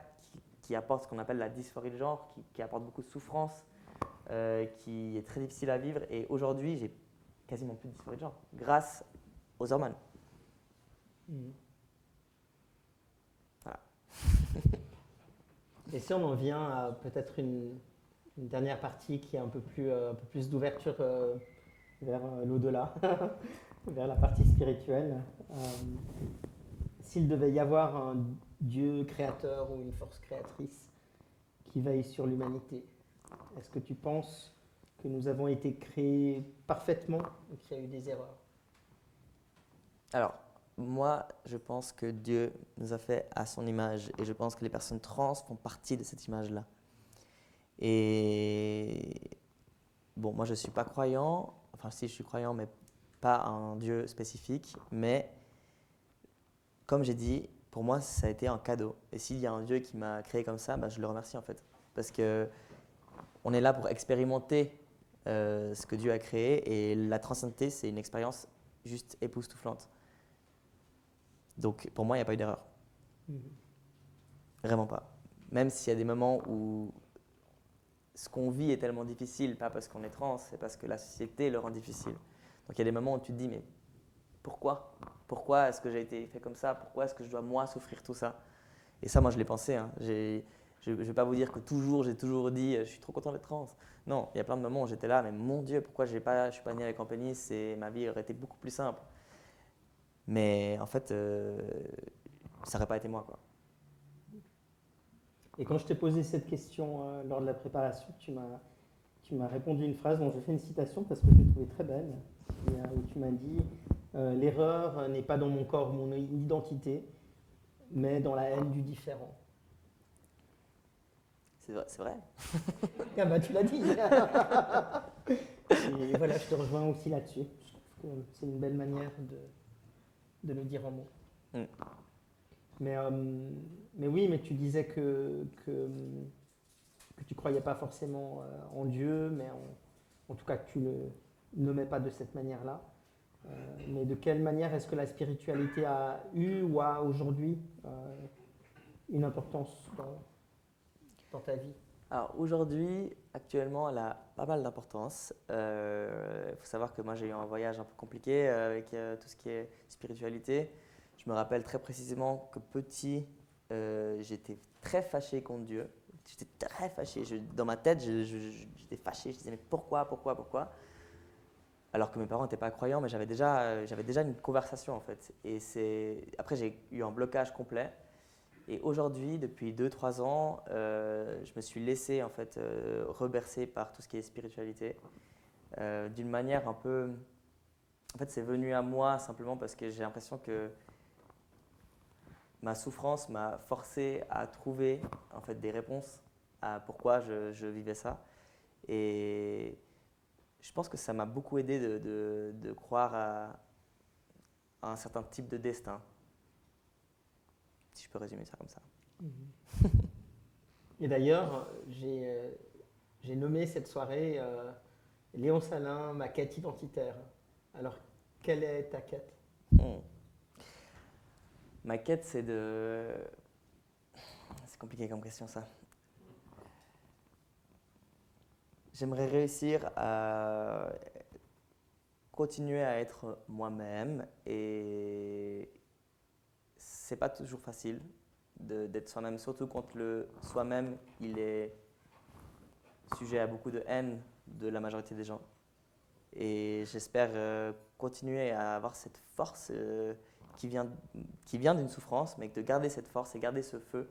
qui apporte ce qu'on appelle la dysphorie de genre, qui apporte beaucoup de souffrance, qui est très difficile à vivre. Et aujourd'hui j'ai quasiment plus de dysphorie de genre grâce aux hormones. Voilà. Et si on en vient à peut-être une dernière partie qui est un peu plus d'ouverture vers l'au-delà, vers la partie spirituelle. S'il devait y avoir un Dieu créateur ou une force créatrice qui veille sur l'humanité, est-ce que tu penses que nous avons été créés parfaitement ou qu'il y a eu des erreurs? Alors, moi, je pense que Dieu nous a fait à son image et je pense que les personnes trans font partie de cette image-là. Et bon, moi, je ne suis pas croyant, enfin, si je suis croyant, mais pas un Dieu spécifique, mais comme j'ai dit, pour moi, ça a été un cadeau. Et s'il y a un Dieu qui m'a créé comme ça, je le remercie en fait. Parce qu'on est là pour expérimenter ce que Dieu a créé et la transidentité, c'est une expérience juste époustouflante. Donc pour moi, il n'y a pas eu d'erreur. Vraiment pas. Même s'il y a des moments où ce qu'on vit est tellement difficile, pas parce qu'on est trans, c'est parce que la société le rend difficile. Donc il y a des moments où tu te dis, mais pourquoi ? Pourquoi est-ce que j'ai été fait comme ça ? Pourquoi est-ce que je dois moi souffrir tout ça ? Et ça, moi, je l'ai pensé. Hein. Je ne vais pas vous dire que j'ai toujours dit, je suis trop content d'être trans. Non, il y a plein de moments où j'étais là, mais mon Dieu, pourquoi je ne suis pas né avec un pénis et ma vie aurait été beaucoup plus simple. Mais en fait, ça n'aurait pas été moi, quoi. Et quand je t'ai posé cette question lors de la préparation, tu m'as répondu une phrase dont je fais une citation parce que je l'ai trouvée très belle, où tu m'as dit l'erreur n'est pas dans mon corps, mon identité, mais dans la haine du différent. C'est vrai. Ah bah tu l'as dit. Et voilà, je te rejoins aussi là-dessus. Je trouve que c'est une belle manière de le dire en mots. Mais oui, mais tu disais que tu ne croyais pas forcément en Dieu, mais en tout cas que tu ne le nommais pas de cette manière-là. Mais de quelle manière est-ce que la spiritualité a eu ou a aujourd'hui une importance dans ta vie? Alors aujourd'hui, actuellement, elle a pas mal d'importance. Il faut savoir que moi j'ai eu un voyage un peu compliqué avec tout ce qui est spiritualité. Je me rappelle très précisément que petit, j'étais très fâché contre Dieu. J'étais très fâché. Dans ma tête, j'étais fâché. Je disais mais pourquoi? Alors que mes parents n'étaient pas croyants, mais j'avais déjà une conversation en fait. Et après j'ai eu un blocage complet. Et aujourd'hui, depuis 2-3 ans, je me suis laissé en fait rebercer par tout ce qui est spiritualité, d'une manière un peu. En fait, c'est venu à moi simplement parce que j'ai l'impression que ma souffrance m'a forcé à trouver en fait des réponses à pourquoi je vivais ça. Et je pense que ça m'a beaucoup aidé de croire à un certain type de destin. Si je peux résumer ça comme ça. Et d'ailleurs, j'ai nommé cette soirée Léon Salin, ma quête identitaire. Alors, quelle est ta quête? Ma quête, c'est de... C'est compliqué comme question, ça. J'aimerais réussir à continuer à être moi-même et c'est pas toujours facile d'être soi-même, surtout quand le soi-même, il est sujet à beaucoup de haine de la majorité des gens. Et j'espère continuer à avoir cette force qui vient d'une souffrance, mais de garder cette force et garder ce feu.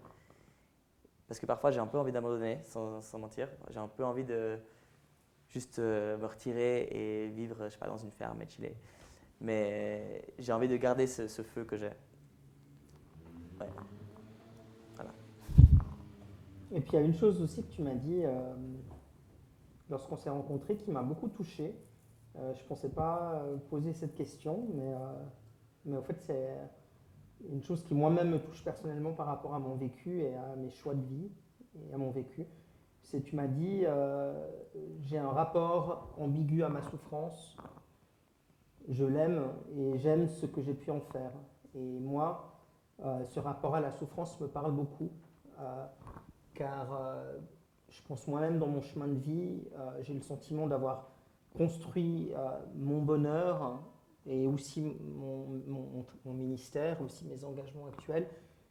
Parce que parfois, j'ai un peu envie d'abandonner, sans mentir. J'ai un peu envie de juste me retirer et vivre, je sais pas, dans une ferme et chiller. Mais j'ai envie de garder ce feu que j'ai. Ouais. Voilà. Et puis il y a une chose aussi que tu m'as dit lorsqu'on s'est rencontrés qui m'a beaucoup touché. Je ne pensais pas poser cette question, mais en fait c'est une chose qui moi-même me touche personnellement par rapport à mon vécu et à mes choix de vie et à mon vécu. C'est tu m'as dit j'ai un rapport ambigu à ma souffrance, je l'aime et j'aime ce que j'ai pu en faire. Et moi, ce rapport à la souffrance me parle beaucoup, euh, car je pense moi-même dans mon chemin de vie, j'ai le sentiment d'avoir construit mon bonheur et aussi mon ministère, aussi mes engagements actuels,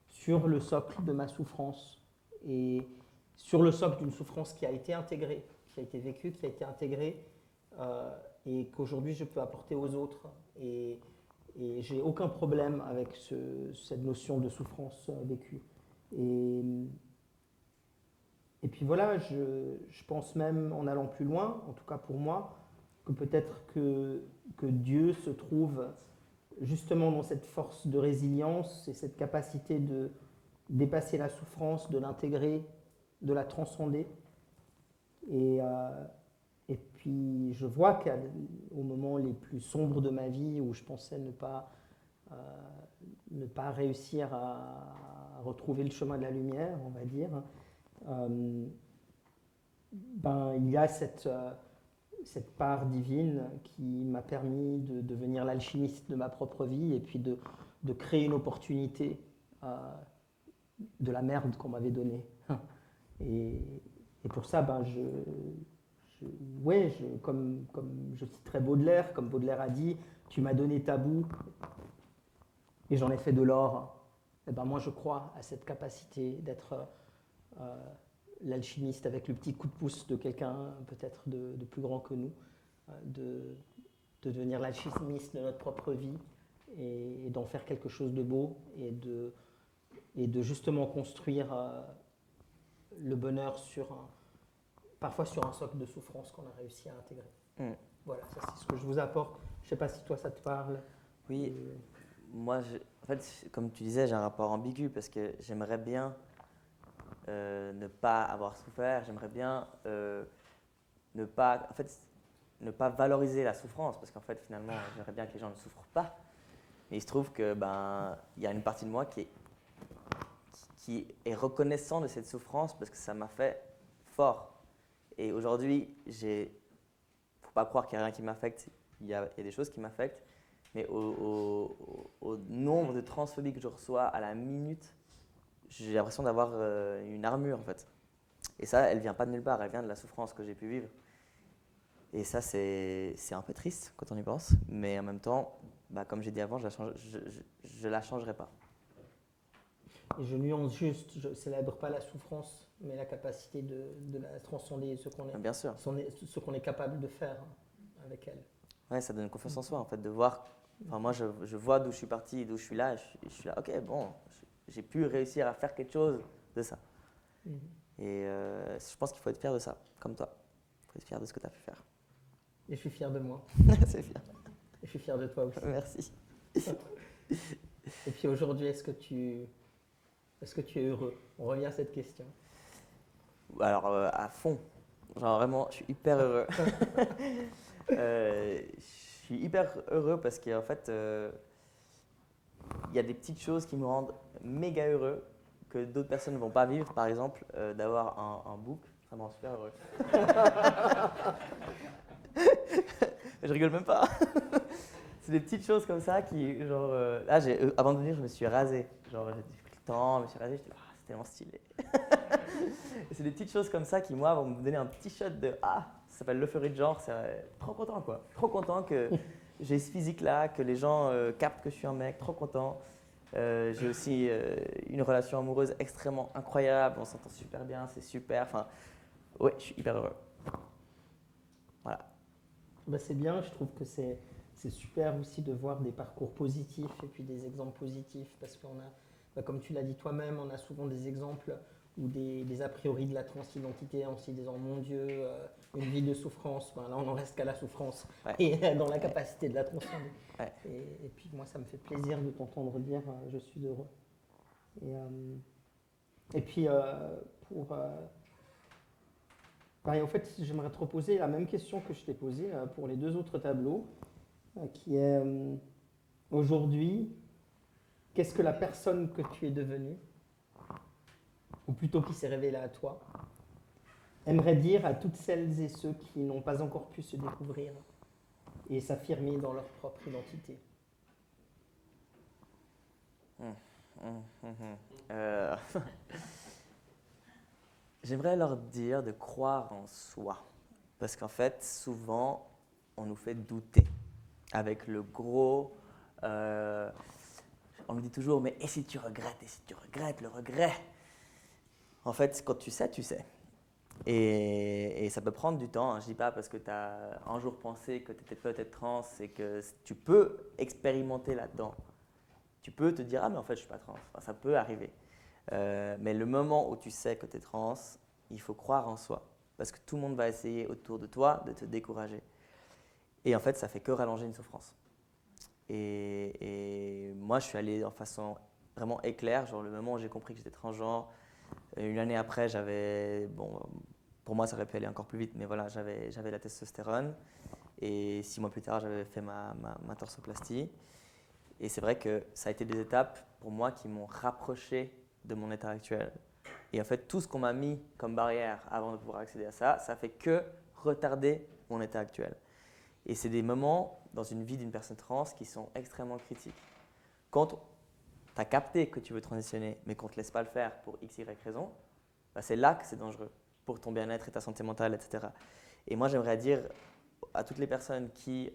sur le socle de ma souffrance. Et sur le socle d'une souffrance qui a été intégrée, qui a été vécue, qui a été intégrée, euh, et qu'aujourd'hui je peux apporter aux autres. Et j'ai aucun problème avec cette notion de souffrance vécue. Et, et puis voilà, je pense même en allant plus loin, en tout cas pour moi, que peut-être que Dieu se trouve justement dans cette force de résilience et cette capacité de dépasser la souffrance, de l'intégrer, de la transcender. Et, et puis je vois qu'au moment les plus sombres de ma vie, où je pensais euh, ne pas réussir à retrouver le chemin de la lumière, on va dire, ben, il y a cette part divine qui m'a permis de devenir l'alchimiste de ma propre vie et puis de créer une opportunité de la merde qu'on m'avait donnée. Et, et pour ça, ben, ouais, comme je citerai Baudelaire, comme Baudelaire a dit, tu m'as donné ta boue et j'en ai fait de l'or. Et ben moi, je crois à cette capacité d'être l'alchimiste avec le petit coup de pouce de quelqu'un peut-être de plus grand que nous, de devenir l'alchimiste de notre propre vie et d'en faire quelque chose de beau et de justement construire le bonheur parfois sur un socle de souffrance qu'on a réussi à intégrer. Mm. Voilà, ça c'est ce que je vous apporte. Je ne sais pas si toi ça te parle. Oui, moi, en fait, comme tu disais, j'ai un rapport ambigu parce que j'aimerais bien ne pas avoir souffert, j'aimerais bien ne pas, en fait, ne pas valoriser la souffrance parce qu'en fait, finalement, j'aimerais bien que les gens ne souffrent pas. Mais il se trouve que il y a une partie de moi qui est reconnaissant de cette souffrance parce que ça m'a fait fort. Et aujourd'hui, faut pas croire qu'il n'y a rien qui m'affecte. Il y a des choses qui m'affectent, mais au nombre de transphobies que je reçois à la minute, j'ai l'impression d'avoir une armure en fait. Et ça, elle vient pas de nulle part, elle vient de la souffrance que j'ai pu vivre. Et ça, c'est un peu triste quand on y pense, mais en même temps, comme j'ai dit avant, je la changerai pas. Et je nuance juste, je ne célèbre pas la souffrance, mais la capacité de la transcender, Bien sûr. ce qu'on est capable de faire avec elle. Ouais, ça donne confiance en soi en fait, de voir. Enfin, moi, je vois d'où je suis parti, d'où je suis là, je suis là, ok, bon, j'ai pu réussir à faire quelque chose de ça. Mm-hmm. Et je pense qu'il faut être fier de ça, comme toi. Il faut être fier de ce que tu as pu faire. Et je suis fier de moi. C'est fier. Et je suis fier de toi aussi. Merci. Et puis aujourd'hui, est-ce que tu es heureux? On revient à cette question. Alors, à fond. Genre vraiment, je suis hyper heureux. Je suis hyper heureux parce qu'en fait, il y a des petites choses qui me rendent méga heureux que d'autres personnes ne vont pas vivre. Par exemple, d'avoir un book, ça me rend super heureux. Je rigole même pas. C'est des petites choses comme ça qui, genre, là, avant de venir, je me suis rasé. Genre, j'ai pris le temps, je me suis rasé, je dis, c'est tellement stylé. Et c'est des petites choses comme ça qui, moi, vont me donner un petit shot de ça s'appelle l'euphorie de genre. C'est trop content, quoi. Trop content que j'ai ce physique-là, que les gens captent que je suis un mec. Trop content. J'ai aussi une relation amoureuse extrêmement incroyable. On s'entend super bien, c'est super. Enfin, ouais, je suis hyper heureux. Voilà. Bah, c'est bien, je trouve que c'est super aussi de voir des parcours positifs et puis des exemples positifs parce qu'on a, bah, comme tu l'as dit toi-même, on a souvent des exemples ou des a priori de la transidentité en se disant mon Dieu, une vie de souffrance, ben là on n'en reste qu'à la souffrance Ouais. et dans la capacité de la transcender. Ouais. Et puis moi ça me fait plaisir de t'entendre dire je suis heureux. Et puis pour... en fait, j'aimerais te reposer la même question que je t'ai posée pour les deux autres tableaux, qui est aujourd'hui, qu'est-ce que la personne que tu es devenue, ou plutôt qui s'est révélée à toi, aimerait dire à toutes celles et ceux qui n'ont pas encore pu se découvrir et s'affirmer dans leur propre identité. J'aimerais leur dire de croire en soi. Parce qu'en fait, souvent, on nous fait douter. Avec le gros... on nous dit toujours, mais et si tu regrettes, le regret. En fait, quand tu sais, tu sais. Et ça peut prendre du temps. Je ne dis pas parce que tu as un jour pensé que tu étais peut-être trans et que tu peux expérimenter là-dedans. Tu peux te dire, ah mais en fait, je ne suis pas trans. Enfin, ça peut arriver. Mais le moment où tu sais que tu es trans, il faut croire en soi. Parce que tout le monde va essayer autour de toi de te décourager. Et en fait, ça fait que rallonger une souffrance. Et moi, je suis allé en façon vraiment éclair. Genre le moment où j'ai compris que j'étais transgenre, une année après, j'avais, bon, pour moi, ça aurait pu aller encore plus vite, mais voilà, j'avais la testostérone. Et 6 mois plus tard, j'avais fait ma torsoplastie. Et c'est vrai que ça a été des étapes pour moi qui m'ont rapproché de mon état actuel. Et en fait, tout ce qu'on m'a mis comme barrière avant de pouvoir accéder à ça, ça fait que retarder mon état actuel. Et c'est des moments dans une vie d'une personne trans qui sont extrêmement critiques. Quand tu as capté que tu veux transitionner, mais qu'on ne te laisse pas le faire pour x, y raison, bah c'est là que c'est dangereux pour ton bien-être et ta santé mentale, etc. Et moi, j'aimerais dire à toutes les personnes qui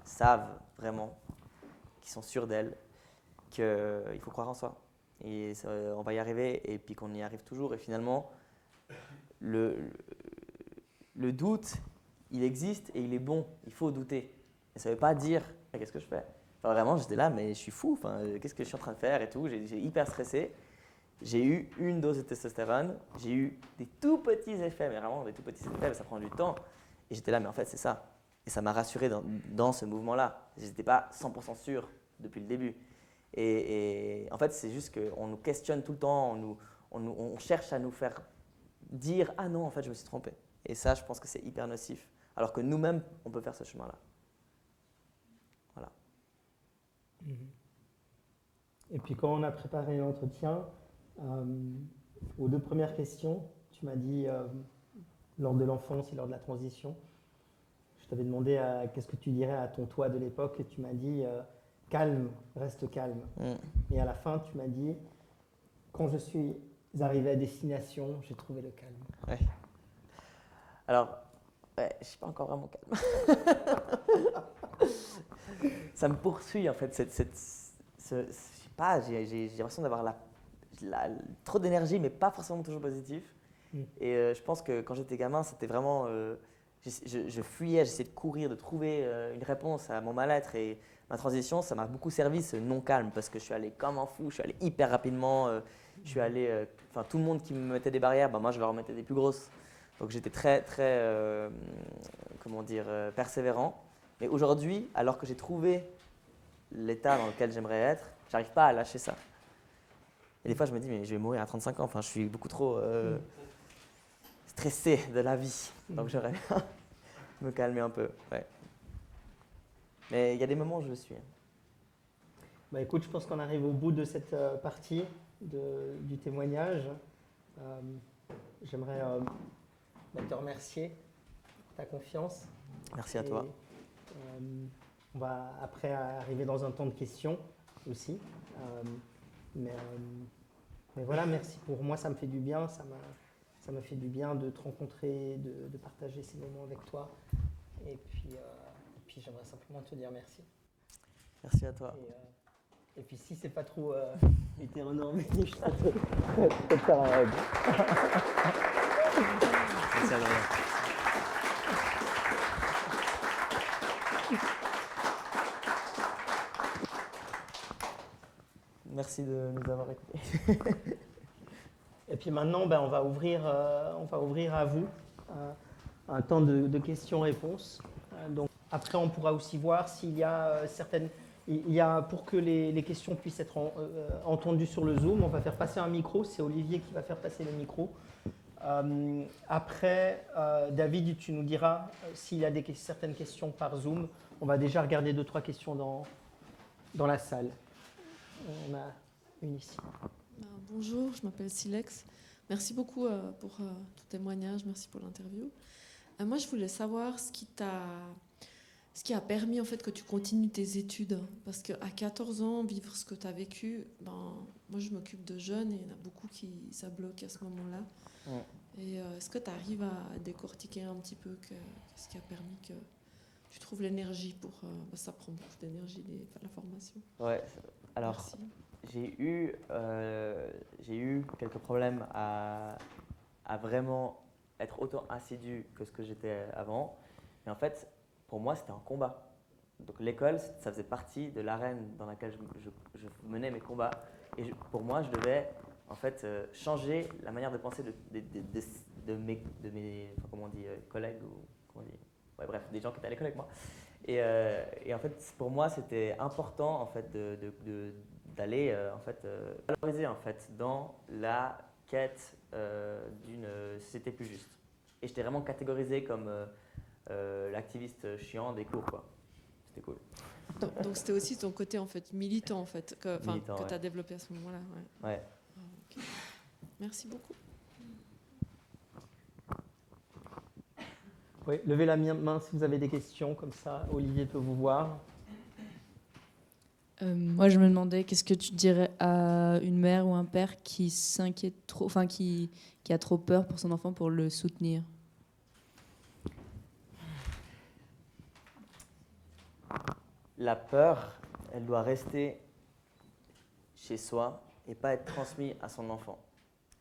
savent vraiment, qui sont sûres d'elles, qu'il faut croire en soi. Et on va y arriver, et puis qu'on y arrive toujours. Et finalement, le doute, il existe et il est bon. Il faut douter. Et ça ne veut pas dire « qu'est-ce que je fais ?» Enfin, vraiment, j'étais là, mais je suis fou. Enfin, qu'est-ce que je suis en train de faire et tout. J'ai hyper stressé. J'ai eu une dose de testostérone. J'ai eu des tout petits effets, mais vraiment des tout petits effets, mais ça prend du temps. Et j'étais là, mais en fait, c'est ça. Et ça m'a rassuré dans ce mouvement-là. Je n'étais pas 100% sûr depuis le début. Et en fait, c'est juste qu'on nous questionne tout le temps, on cherche à nous faire dire « ah non, en fait, je me suis trompé ». Et ça, je pense que c'est hyper nocif. Alors que nous-mêmes, on peut faire ce chemin-là. Voilà. Et puis quand on a préparé l'entretien, aux 2 premières questions, tu m'as dit, lors de l'enfance et lors de la transition, je t'avais demandé qu'est-ce que tu dirais à ton toi de l'époque et tu m'as dit calme, reste calme. Et à la fin, tu m'as dit quand je suis arrivé à destination, j'ai trouvé le calme. Ouais. Alors, ouais, je ne suis pas encore vraiment calme. Ça me poursuit en fait. Je sais pas, j'ai l'impression d'avoir trop d'énergie, mais pas forcément toujours positif. Et je pense que quand j'étais gamin, c'était vraiment. Je fuyais, j'essayais de courir, de trouver une réponse à mon mal-être. Et ma transition, ça m'a beaucoup servi ce non-calme parce que je suis allé comme un fou, je suis allé hyper rapidement. Je suis allé. Tout le monde qui me mettait des barrières, moi je leur mettais des plus grosses. Donc j'étais très, très, persévérant. Mais aujourd'hui, alors que j'ai trouvé l'état dans lequel j'aimerais être, j'arrive pas à lâcher ça. Et des fois, je me dis, mais je vais mourir à 35 ans. Enfin, je suis beaucoup trop stressé de la vie. Donc j'aimerais bien me calmer un peu. Ouais. Mais il y a des moments où je le suis. Bah écoute, je pense qu'on arrive au bout de cette partie du témoignage. J'aimerais te remercier pour ta confiance. Merci à toi. On va après arriver dans un temps de questions aussi. Mais voilà, merci. Pour moi, ça me fait du bien. Ça m'a fait du bien de te rencontrer, de partager ces moments avec toi. Et puis j'aimerais simplement te dire merci. Merci à toi. Et puis si c'est pas trop hétéronormé, je te faire un hug. Merci à toi. Merci de nous avoir écoutés. Et puis maintenant, on va ouvrir à vous un temps de questions-réponses. Donc, après, on pourra aussi voir s'il y a pour que les questions puissent être entendues sur le Zoom, on va faire passer un micro. C'est Olivier qui va faire passer le micro. Après, David, tu nous diras s'il y a certaines questions par Zoom. On va déjà regarder 2-3 questions dans la salle. On a une ici. Bonjour, je m'appelle Silex. Merci beaucoup pour ton témoignage, merci pour l'interview. Moi, je voulais savoir ce qui a permis en fait que tu continues tes études. Parce qu'à 14 ans, vivre ce que tu as vécu, moi je m'occupe de jeunes et il y en a beaucoup qui ça bloque à ce moment-là. Ouais. Et est-ce que tu arrives à décortiquer un petit peu ce qui a permis que tu trouves l'énergie pour... ça prend beaucoup d'énergie, la formation. Ouais, alors... Merci. J'ai eu quelques problèmes à vraiment être autant assidu que ce que j'étais avant. Mais en fait, pour moi, c'était un combat. Donc l'école, ça faisait partie de l'arène dans laquelle je menais mes combats. Et pour moi, je devais en fait changer la manière de penser de mes comment on dit, collègues ou comment on dit, ouais, bref, des gens qui étaient à l'école avec moi. Et en fait, pour moi, c'était important en fait d'aller valoriser en fait dans la quête d'une société plus juste. Et j'étais vraiment catégorisé comme l'activiste chiant des cours, quoi. C'était cool. Donc c'était aussi ton côté en fait militant en fait que tu as développé à ce moment-là. Ouais. Okay. Merci beaucoup. Oui, levez la main si vous avez des questions, comme ça Olivier peut vous voir. Moi, je me demandais, qu'est-ce que tu dirais à une mère ou un père qui s'inquiète trop, enfin qui a trop peur pour son enfant pour le soutenir? La peur, elle doit rester chez soi et pas être transmise à son enfant.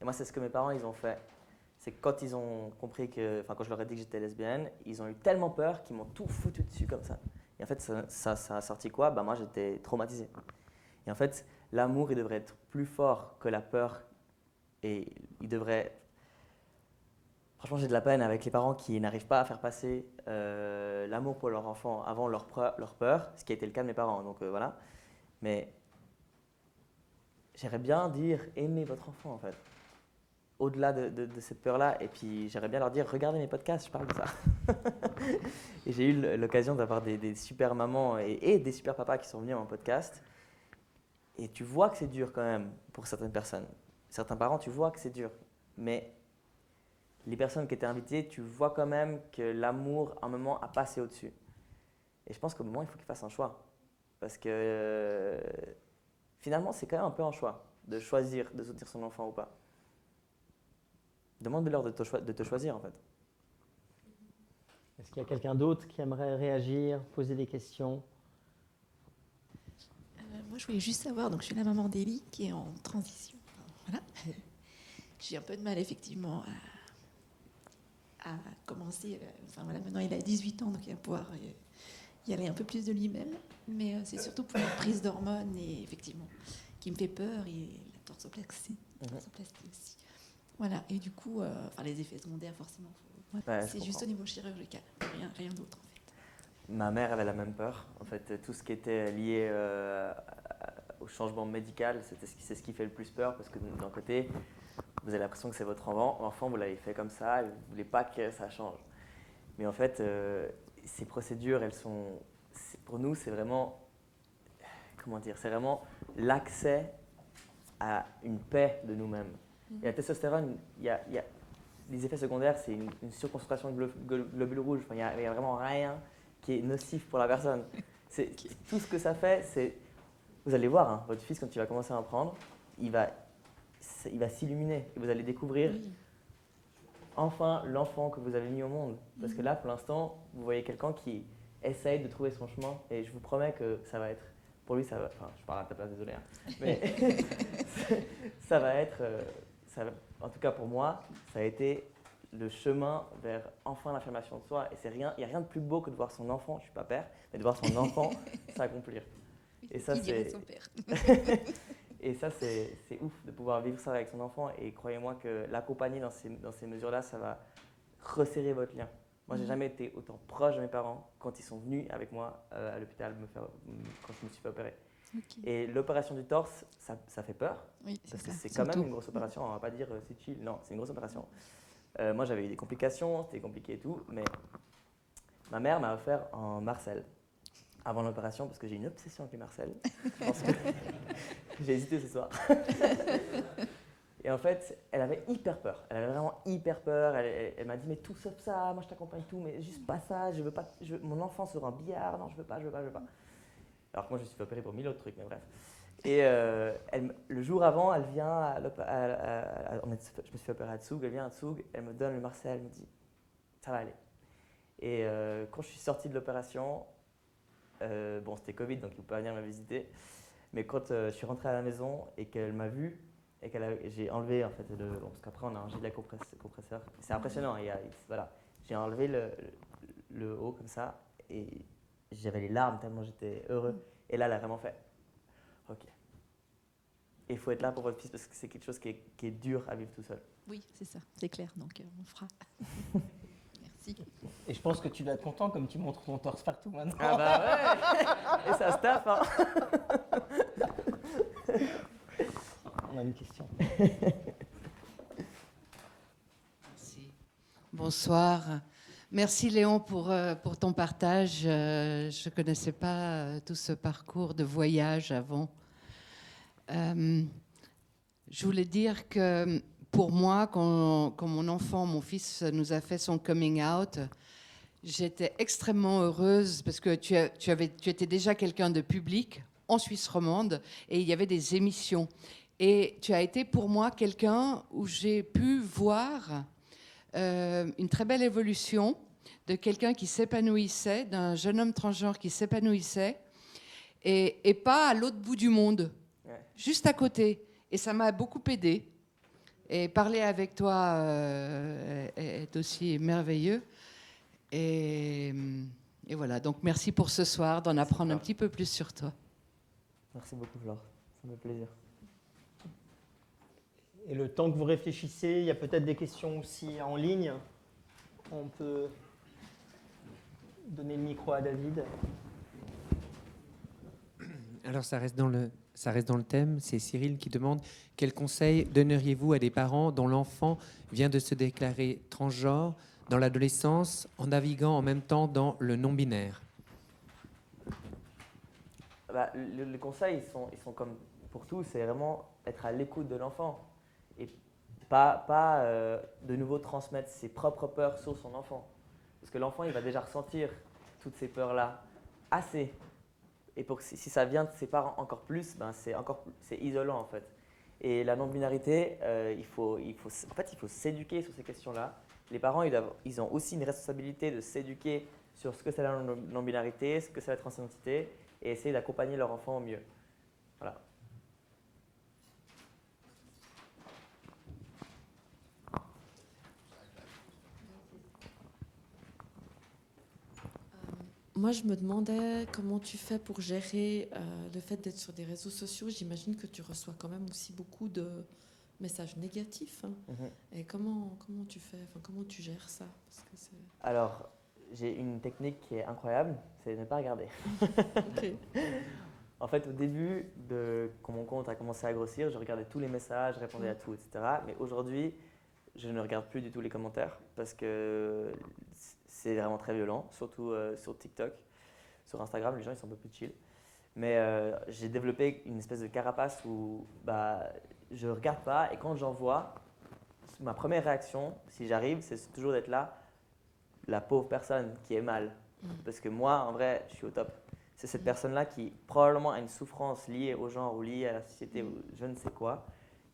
Et moi, c'est ce que mes parents ils ont fait. C'est que quand ils ont compris quand je leur ai dit que j'étais lesbienne, ils ont eu tellement peur qu'ils m'ont tout foutu dessus comme ça. Et en fait, ça a sorti quoi ? Moi, j'étais traumatisé. Et en fait, l'amour, il devrait être plus fort que la peur. Et il devrait... Franchement, j'ai de la peine avec les parents qui n'arrivent pas à faire passer l'amour pour leur enfant avant leur peur, ce qui a été le cas de mes parents. Donc voilà. Mais j'aimerais bien dire aimez votre enfant, en fait. Au-delà de cette peur-là, et puis j'aimerais bien leur dire regardez mes podcasts, je parle de ça. Et j'ai eu l'occasion d'avoir des super mamans et des super papas qui sont venus à mon podcast. Et tu vois que c'est dur quand même pour certaines personnes. Certains parents, tu vois que c'est dur. Mais les personnes qui étaient invitées, tu vois quand même que l'amour, à un moment, a passé au-dessus. Et je pense qu'au moment, il faut qu'ils fassent un choix. Parce que finalement, c'est quand même un peu un choix de choisir de soutenir son enfant ou pas. Demande-leur de te choisir, en fait. Est-ce qu'il y a quelqu'un d'autre qui aimerait réagir, poser des questions ? Moi, je voulais juste savoir, donc je suis la maman d'Élie qui est en transition. Voilà. J'ai un peu de mal, effectivement, à commencer. Maintenant, il a 18 ans, donc il va pouvoir y aller un peu plus de lui-même. Mais c'est surtout pour la prise d'hormones, et effectivement, qui me fait peur, et la torsoplastie aussi. Voilà, et du coup, les effets secondaires, forcément, c'est juste au niveau chirurgical, rien d'autre, en fait. Ma mère avait la même peur. En fait, tout ce qui était lié au changement médical, c'est ce qui fait le plus peur, parce que d'un côté, vous avez l'impression que c'est votre enfant, vous l'avez fait comme ça, et vous ne voulez pas que ça change. Mais en fait, ces procédures, pour nous, c'est vraiment, c'est vraiment l'accès à une paix de nous-mêmes. Et la testostérone, les effets secondaires, c'est une surconcentration de globules rouges. Il n'y a vraiment rien qui est nocif pour la personne. Tout ce que ça fait, c'est... Vous allez voir, votre fils, quand il va commencer à en prendre, il va s'illuminer. Et vous allez découvrir enfin l'enfant que vous avez mis au monde. Parce que là, pour l'instant, vous voyez quelqu'un qui essaye de trouver son chemin. Et je vous promets que ça va être... Pour lui, ça va... Enfin, je parle à ta place, désolé. Mais ça va être... en tout cas pour moi, ça a été le chemin vers enfin l'affirmation de soi. Et il n'y a rien de plus beau que de voir son enfant, je ne suis pas père, mais de voir son enfant s'accomplir. Et ça, il dirait son père. Et ça, c'est ouf de pouvoir vivre ça avec son enfant. Et croyez-moi que l'accompagner dans ces mesures-là, ça va resserrer votre lien. Moi, j'ai jamais été autant proche de mes parents quand ils sont venus avec moi à l'hôpital quand je me suis fait opérer. Ok. Et l'opération du torse, ça fait peur. Oui, Parce que ça. c'est quand même Surtout. une grosse opération. On va pas dire c'est chill. Non, c'est une grosse opération. Moi, j'avais eu des complications, c'était compliqué et tout. Mais ma mère m'a offert un Marcel avant l'opération parce que j'ai une obsession avec les Marcel. Je pense que j'ai hésité ce soir. Et en fait, elle avait hyper peur. Elle avait vraiment hyper peur. Elle m'a dit mais tout sauf ça, moi je t'accompagne tout, mais juste pas ça. Je veux pas. Mon enfant sera un billard. Non, je veux pas. Alors que moi je me suis fait opérer pour 1000 autres trucs, mais bref. Et le jour avant, elle vient. Je me suis fait opérer à Tsug. Elle vient à Tsug. Elle me donne le Marcel. Elle me dit ça va aller. Et quand je suis sorti de l'opération, bon c'était Covid donc il ne peut pas venir me visiter. Mais quand je suis rentré à la maison et qu'elle m'a vu. Et j'ai enlevé en fait bon, parce qu'après on a un gilet compresseur. C'est impressionnant. Voilà, j'ai enlevé le haut comme ça et j'avais les larmes tellement j'étais heureux. Et là, elle a vraiment fait. Ok. Et il faut être là pour votre fils parce que c'est quelque chose qui est dur à vivre tout seul. Oui, c'est ça, c'est clair. Donc, on fera. Merci. Et je pense que tu dois être content comme tu montres ton torse partout maintenant. Ah bah ouais. Et ça se tape. Hein. On a une question. Merci. Bonsoir. Merci Léon pour ton partage. Je ne connaissais pas tout ce parcours de voyage avant. Je voulais dire que pour moi, quand mon fils nous a fait son coming out, j'étais extrêmement heureuse parce que tu étais déjà quelqu'un de public en Suisse romande et il y avait des émissions. Et tu as été pour moi quelqu'un où j'ai pu voir une très belle évolution de quelqu'un qui s'épanouissait, d'un jeune homme transgenre qui s'épanouissait, et pas à l'autre bout du monde, juste à côté. Et ça m'a beaucoup aidée. Et parler avec toi est aussi merveilleux. Et voilà, donc merci pour ce soir, d'en apprendre un petit peu plus sur toi. Merci beaucoup Flore, ça me fait plaisir. Et le temps que vous réfléchissez, il y a peut-être des questions aussi en ligne. On peut donner le micro à David. Alors ça reste dans le thème. C'est Cyril qui demande quel conseil donneriez-vous à des parents dont l'enfant vient de se déclarer transgenre dans l'adolescence en naviguant en même temps dans le non-binaire? Les conseils, ils sont comme pour tout, c'est vraiment être à l'écoute de l'enfant et pas de nouveau transmettre ses propres peurs sur son enfant. Parce que l'enfant, il va déjà ressentir toutes ces peurs-là assez. Et si ça vient de ses parents encore plus, c'est isolant en fait. Et la non-binarité, il faut s'éduquer sur ces questions-là. Les parents, ils ont aussi une responsabilité de s'éduquer sur ce que c'est la non-binarité, ce que c'est la transidentité, et essayer d'accompagner leur enfant au mieux. Voilà. Moi, je me demandais comment tu fais pour gérer le fait d'être sur des réseaux sociaux. J'imagine que tu reçois quand même aussi beaucoup de messages négatifs. Hein. Mm-hmm. Et comment tu fais, comment tu gères ça? Parce que alors, j'ai une technique qui est incroyable, c'est de ne pas regarder. Okay. En fait, au début, quand mon compte a commencé à grossir, je regardais tous les messages, je répondais à tout, etc. Mais aujourd'hui, je ne regarde plus du tout les commentaires parce que c'est vraiment très violent, surtout sur TikTok. Sur Instagram, les gens ils sont un peu plus chill. Mais j'ai développé une espèce de carapace où je ne regarde pas et quand j'en vois, ma première réaction, si j'arrive, c'est toujours d'être là, la pauvre personne qui est mal. Parce que moi, en vrai, je suis au top. C'est cette personne-là qui probablement a une souffrance liée au genre ou liée à la société ou je ne sais quoi,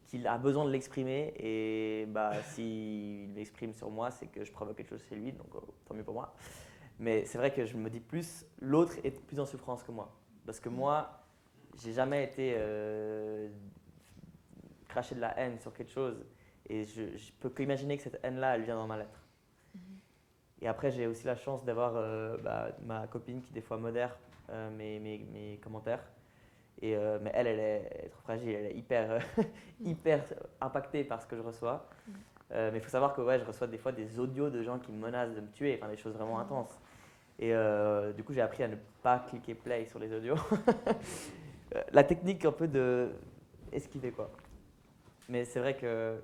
qu'il a besoin de l'exprimer et s'il l'exprime sur moi, c'est que je provoque quelque chose chez lui, donc tant mieux pour moi. Mais c'est vrai que je me dis plus, l'autre est plus en souffrance que moi. Parce que moi, j'ai jamais été cracher de la haine sur quelque chose et je peux qu'imaginer que cette haine-là, elle vient dans ma lettre. Et après, j'ai aussi la chance d'avoir ma copine qui des fois modère mes commentaires. Mais elle est trop fragile, elle est hyper impactée par ce que je reçois. Mais il faut savoir que je reçois des fois des audios de gens qui me menacent de me tuer, enfin des choses vraiment intenses. Et du coup, j'ai appris à ne pas cliquer play sur les audios. La technique un peu de esquiver quoi. Mais c'est vrai que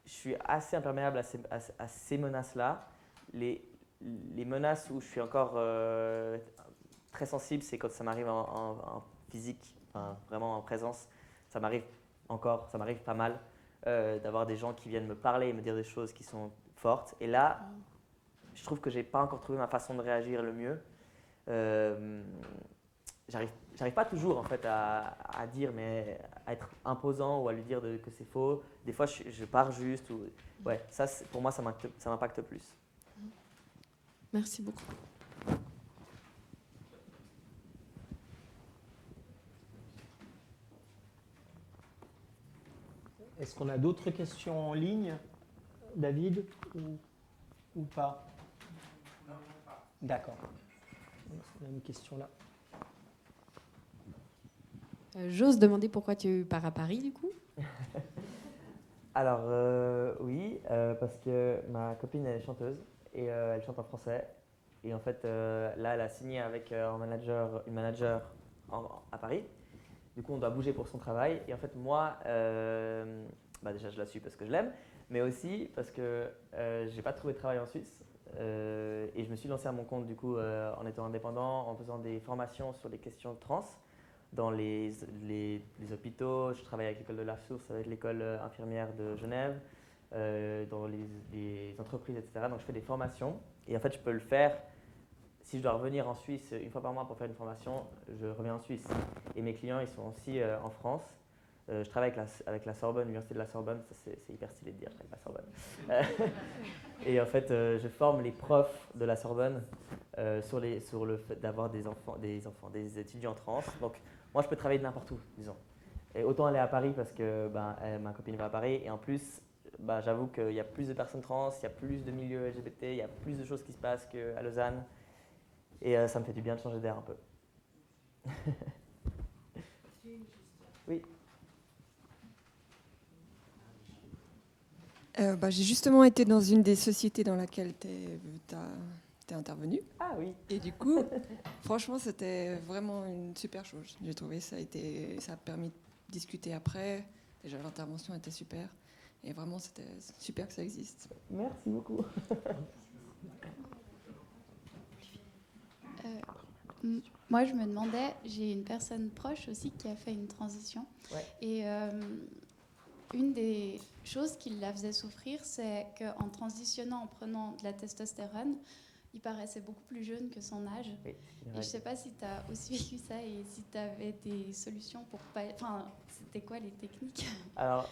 je suis assez imperméable à ces menaces-là. Les menaces où je suis encore très sensible, c'est quand ça m'arrive en physique, enfin, vraiment en présence. Ça m'arrive pas mal d'avoir des gens qui viennent me parler et me dire des choses qui sont fortes. Et là, je trouve que j'ai pas encore trouvé ma façon de réagir le mieux. J'arrive pas toujours en fait à dire, mais à être imposant ou à lui dire que c'est faux. Des fois, je pars juste. Ça, pour moi, ça m'impacte plus. Merci beaucoup. Est-ce qu'on a d'autres questions en ligne, David, ou pas? Non, pas. D'accord. On a une question là. J'ose demander pourquoi tu pars à Paris, du coup? Alors, oui, parce que ma copine, elle est chanteuse et elle chante en français. Et en fait, là, elle a signé avec une manager à Paris. Du coup, on doit bouger pour son travail. Et en fait, moi, déjà, je la suis parce que je l'aime, mais aussi parce que je n'ai pas trouvé de travail en Suisse. Et je me suis lancé à mon compte, du coup, en étant indépendant, en faisant des formations sur les questions trans dans les hôpitaux. Je travaille avec l'école de la Source, avec l'école infirmière de Genève, dans les entreprises, etc. Donc, je fais des formations. Et en fait, je peux le faire. Si je dois revenir en Suisse une fois par mois pour faire une formation, je reviens en Suisse. Et mes clients, ils sont aussi en France. Je travaille avec la Sorbonne, l'université de la Sorbonne. Ça, c'est hyper stylé de dire, avec la Sorbonne. Et en fait, je forme les profs de la Sorbonne sur le fait d'avoir des étudiants trans. Donc, moi, je peux travailler de n'importe où, disons. Et autant aller à Paris parce que ma copine va à Paris. Et en plus, j'avoue qu'il y a plus de personnes trans, il y a plus de milieux LGBT, il y a plus de choses qui se passent qu'à Lausanne. Et ça me fait du bien de changer d'air un peu. Oui. J'ai justement été dans une des sociétés dans laquelle tu es intervenu. Ah oui. Et du coup, franchement, c'était vraiment une super chose. J'ai trouvé ça a permis de discuter après. Déjà, l'intervention était super. Et vraiment, c'était super que ça existe. Merci beaucoup. Moi, je me demandais, j'ai une personne proche aussi qui a fait une transition. Ouais. Et une des choses qui la faisait souffrir, c'est qu'en transitionnant, en prenant de la testostérone, il paraissait beaucoup plus jeune que son âge. Oui, et je ne sais pas si tu as aussi vécu ça et si tu avais des solutions pour pas... Enfin, c'était quoi les techniques? Alors,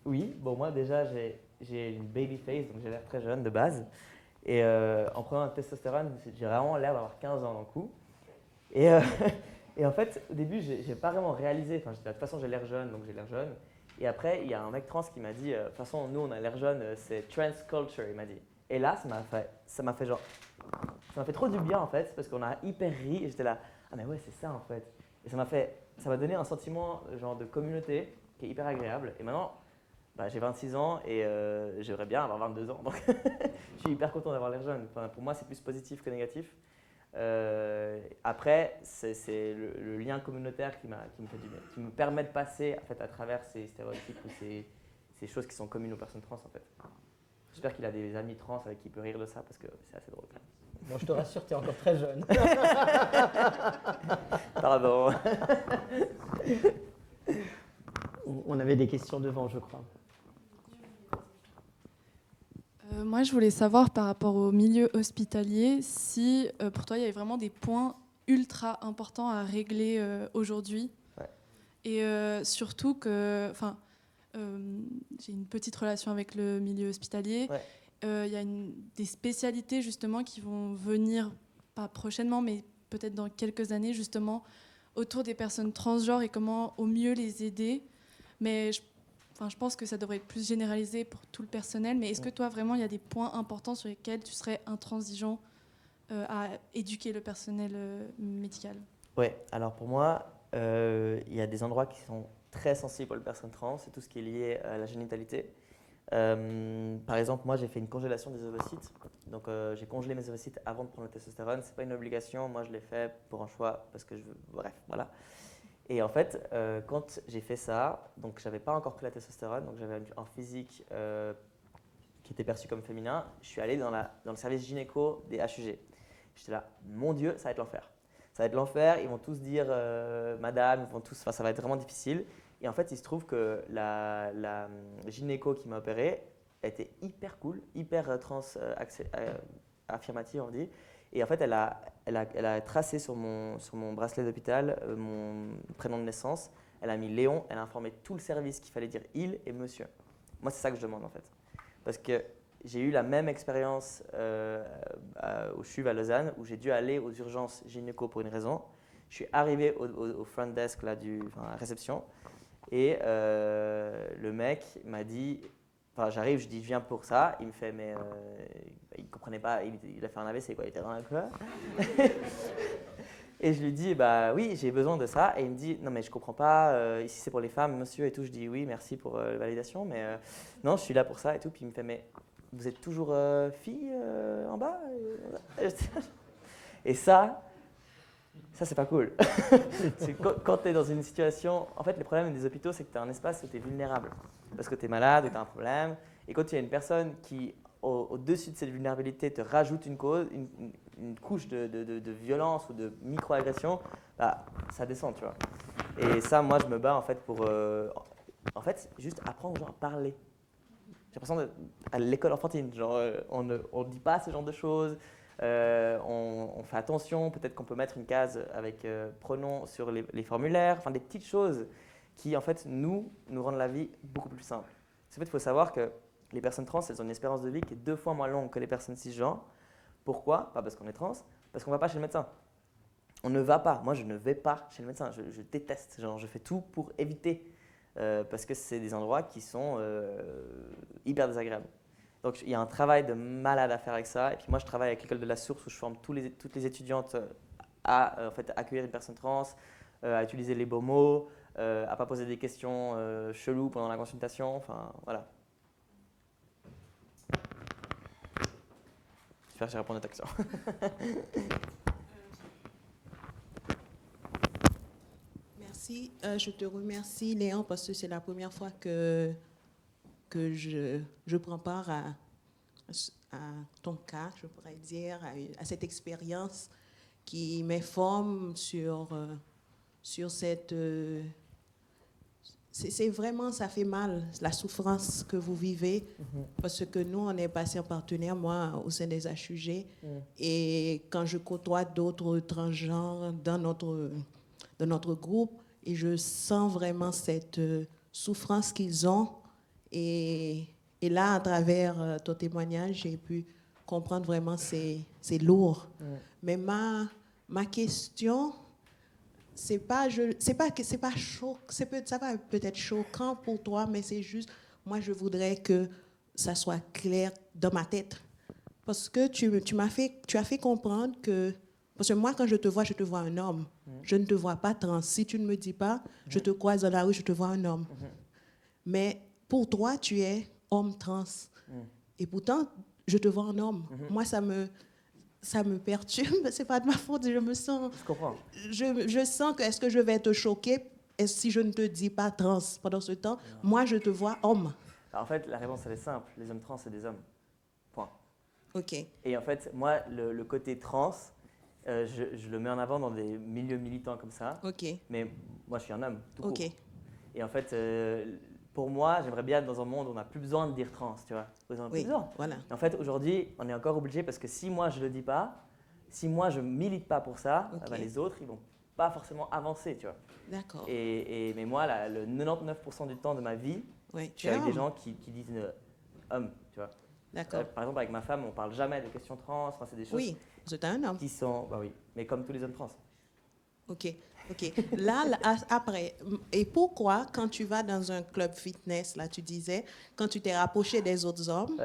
oui. Bon, moi, déjà, j'ai une baby face, donc j'ai l'air très jeune de base. Et en prenant la testostérone, j'ai vraiment l'air d'avoir 15 ans dans le cou. Et en fait, au début, j'ai pas vraiment réalisé. Enfin, de toute façon, j'ai l'air jeune, donc j'ai l'air jeune. Et après, il y a un mec trans qui m'a dit, de toute façon, nous, on a l'air jeune, c'est trans culture, il m'a dit. Et là, ça m'a fait trop du bien, en fait, parce qu'on a hyper ri. Et j'étais là, ah mais ouais, c'est ça, en fait. Et ça m'a donné un sentiment genre de communauté qui est hyper agréable. Et maintenant, j'ai 26 ans et j'aimerais bien avoir 22 ans. Donc, je suis hyper content d'avoir l'air jeune. Enfin, pour moi, c'est plus positif que négatif. Après, c'est le lien communautaire qui me fait du bien, qui me permet de passer en fait, à travers ces stéréotypes ou ces choses qui sont communes aux personnes trans. En fait. J'espère qu'il a des amis trans avec qui il peut rire de ça parce que c'est assez drôle. Bon, je te rassure, tu es encore très jeune. Pardon. On avait des questions devant, je crois. Moi, je voulais savoir par rapport au milieu hospitalier, si pour toi, il y avait vraiment des points ultra importants à régler aujourd'hui. Ouais. Et surtout que, j'ai une petite relation avec le milieu hospitalier. Ouais. Il y a des spécialités justement qui vont venir, pas prochainement, mais peut-être dans quelques années, justement, autour des personnes transgenres et comment au mieux les aider. Mais je pense que ça devrait être plus généralisé pour tout le personnel, mais est-ce que toi, vraiment, il y a des points importants sur lesquels tu serais intransigeant à éduquer le personnel médical? Oui, alors pour moi, il y a des endroits qui sont très sensibles pour les personnes trans, c'est tout ce qui est lié à la génitalité. Par exemple, moi j'ai fait une congélation des ovocytes, donc j'ai congelé mes ovocytes avant de prendre le testostérone. C'est pas une obligation, moi je l'ai fait pour un choix parce que je veux. Bref, voilà. Et en fait, quand j'ai fait ça, donc j'avais pas encore pris la testostérone, donc j'avais un physique qui était perçu comme féminin. Je suis allé dans le service gynéco des HUG. J'étais là, mon Dieu, ça va être l'enfer. Ça va être l'enfer, ils vont tous dire madame, ils vont tous, enfin, ça va être vraiment difficile. Et en fait, il se trouve que la gynéco qui m'a opéré était hyper cool, hyper affirmative, on dit. Et en fait, elle a tracé sur mon bracelet d'hôpital mon prénom de naissance. Elle a mis Léon, elle a informé tout le service qu'il fallait dire il et monsieur. Moi, c'est ça que je demande en fait. Parce que j'ai eu la même expérience au CHUV à Lausanne où j'ai dû aller aux urgences gynéco pour une raison. Je suis arrivé au front desk, là, à la réception, et le mec m'a dit, enfin j'arrive, je dis je viens pour ça, il me fait mais il ne comprenait pas, il a fait un AVC quoi, il était dans la quoi. Et je lui dis bah oui j'ai besoin de ça, et il me dit non mais je comprends pas, ici c'est pour les femmes monsieur et tout. Je dis oui merci pour la validation mais non je suis là pour ça et tout. Puis il me fait mais vous êtes toujours fille en bas? Et ça c'est pas cool. Quand tu es dans une situation, en fait le problème des hôpitaux c'est que tu as un espace où tu es vulnérable parce que tu es malade ou tu as un problème, et quand il y a une personne qui au-dessus de cette vulnérabilité te rajoute une couche de violence ou de micro-agression, bah, ça descend, tu vois. Et ça, moi, je me bats en fait pour en fait, juste apprendre aux gens à parler. J'ai l'impression à l'école enfantine, genre, on ne dit pas ce genre de choses, on fait attention, peut-être qu'on peut mettre une case avec pronom sur les formulaires, enfin des petites choses qui, en fait, nous rendent la vie beaucoup plus simple. En fait, il faut savoir que les personnes trans, elles ont une espérance de vie qui est 2 fois moins longue que les personnes cisgenres. Pourquoi? Pas parce qu'on est trans, parce qu'on ne va pas chez le médecin. On ne va pas. Moi, je ne vais pas chez le médecin. Je déteste. Genre, je fais tout pour éviter. Parce que c'est des endroits qui sont hyper désagréables. Donc, il y a un travail de malade à faire avec ça. Et puis, moi, je travaille avec l'école de la Source où je forme toutes les étudiantes à en fait, accueillir une personne trans, à utiliser les beaux mots, à ne pas poser des questions cheloues pendant la consultation. Enfin, voilà. J'espère que j'ai répondu à ta question. Merci. Je te remercie, Léon, parce que c'est la première fois que je prends part à ton cas, je pourrais dire, à cette expérience qui m'informe sur cette... C'est vraiment, ça fait mal, la souffrance que vous vivez, parce que nous, on est patient partenaire, moi, au sein des HUG, et quand je côtoie d'autres transgenres dans notre groupe, et je sens vraiment cette souffrance qu'ils ont, et là, à travers ton témoignage, j'ai pu comprendre vraiment c'est lourd. Mais ma question... c'est pas chaud, ça va peut-être choquant pour toi, mais c'est juste, moi je voudrais que ça soit clair dans ma tête, parce que tu as fait comprendre que, parce que moi quand je te vois un homme, je ne te vois pas trans. Si tu ne me dis pas, je te croise dans la rue, je te vois un homme, mais pour toi tu es homme trans, et pourtant je te vois un homme. Moi ça me perturbe, c'est pas de ma faute, je me sens... Je comprends. Je sens que, est-ce que je vais te choquer si je ne te dis pas trans pendant ce temps? Non. Moi, je te vois homme. Alors, en fait, la réponse, elle est simple. Les hommes trans, c'est des hommes. Point. OK. Et en fait, moi, le côté trans, je le mets en avant dans des milieux militants comme ça. OK. Mais moi, je suis un homme, tout court. OK. Et en fait... pour moi, j'aimerais bien être dans un monde où on n'a plus besoin de dire trans, tu vois. Oui, voilà. En fait, aujourd'hui, on est encore obligé parce que si moi, je ne le dis pas, si moi, je ne milite pas pour ça, bah, les autres, ils ne vont pas forcément avancer, tu vois. D'accord. Mais moi, là, le 99% du temps de ma vie, je suis avec des gens qui disent homme, tu vois. D'accord. Par exemple, avec ma femme, on ne parle jamais de questions trans. Enfin, c'est des choses c'est un homme. Qui sont... Bah oui, mais comme tous les hommes trans. OK. Là, après, et pourquoi, quand tu vas dans un club fitness, là, tu disais, quand tu t'es rapproché des autres hommes,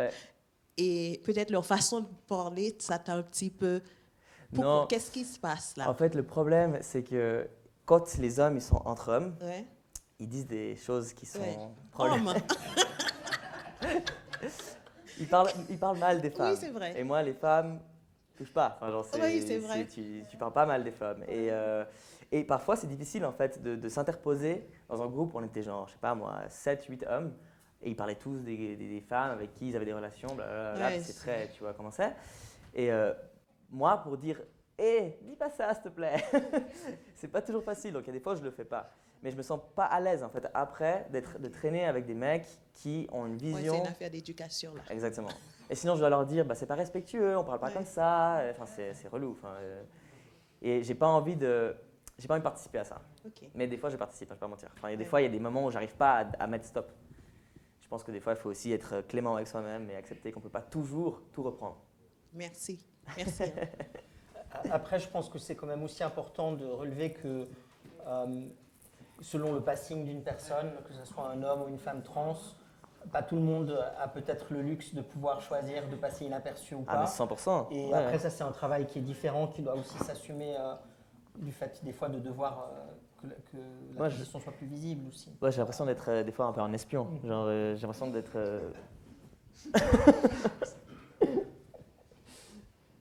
et peut-être leur façon de parler, ça t'a un petit peu... Non. Qu'est-ce qui se passe là? En fait, le problème, c'est que quand les hommes ils sont entre hommes, Ouais. ils disent des choses qui sont Homme. Ils parlent mal des femmes. Oui, c'est vrai. Et moi, les femmes, touche pas. Enfin, genre, Oui, c'est vrai. Tu parles pas mal des femmes. Et parfois, c'est difficile en fait de s'interposer dans un groupe. On était genre, je sais pas moi, 7-8 hommes. Et ils parlaient tous des femmes avec qui ils avaient des relations. Blablabla, Ouais, c'est très, tu vois comment c'est. Et moi, pour dire, dis pas ça, s'il te plaît. C'est pas toujours facile. Donc, il y a des fois, je le fais pas. Mais je me sens pas à l'aise en fait après de traîner avec des mecs qui ont une vision. Ouais, c'est une affaire d'éducation là. Exactement. Et sinon, je dois leur dire, bah, c'est pas respectueux, on parle pas comme ça. Enfin, c'est relou. Enfin, et j'ai pas envie de participer à ça. Ok. Mais des fois, je participe, je vais pas mentir. Enfin, des fois, il y a des moments où j'arrive pas à mettre stop. Je pense que des fois, il faut aussi être clément avec soi-même et accepter qu'on peut pas toujours tout reprendre. Merci. Merci. Après, je pense que c'est quand même aussi important de relever que selon le passing d'une personne, que ce soit un homme ou une femme trans, pas tout le monde a peut-être le luxe de pouvoir choisir de passer inaperçu ou pas. Ah, mais 100%. Et Ouais, après, ouais. ça, c'est un travail qui est différent, qui doit aussi s'assumer du fait, des fois, de devoir que la Moi, position soit plus visible aussi. Ouais, j'ai l'impression d'être des fois un peu un espion. Genre, j'ai l'impression d'être.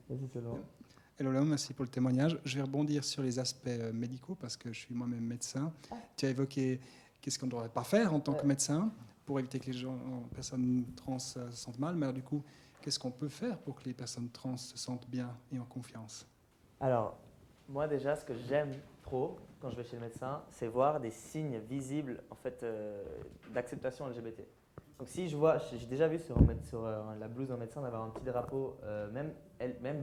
Vas-y, Théodore. Hello Léo, merci pour le témoignage. Je vais rebondir sur les aspects médicaux parce que je suis moi-même médecin. Tu as évoqué qu'est-ce qu'on ne devrait pas faire en tant que médecin pour éviter que les personnes trans se sentent mal. Mais alors, du coup, qu'est-ce qu'on peut faire pour que les personnes trans se sentent bien et en confiance? Alors, moi déjà, ce que j'aime trop quand je vais chez le médecin, c'est voir des signes visibles en fait, d'acceptation LGBT. Donc si je vois, j'ai déjà vu sur la blouse d'un médecin d'avoir un petit drapeau, même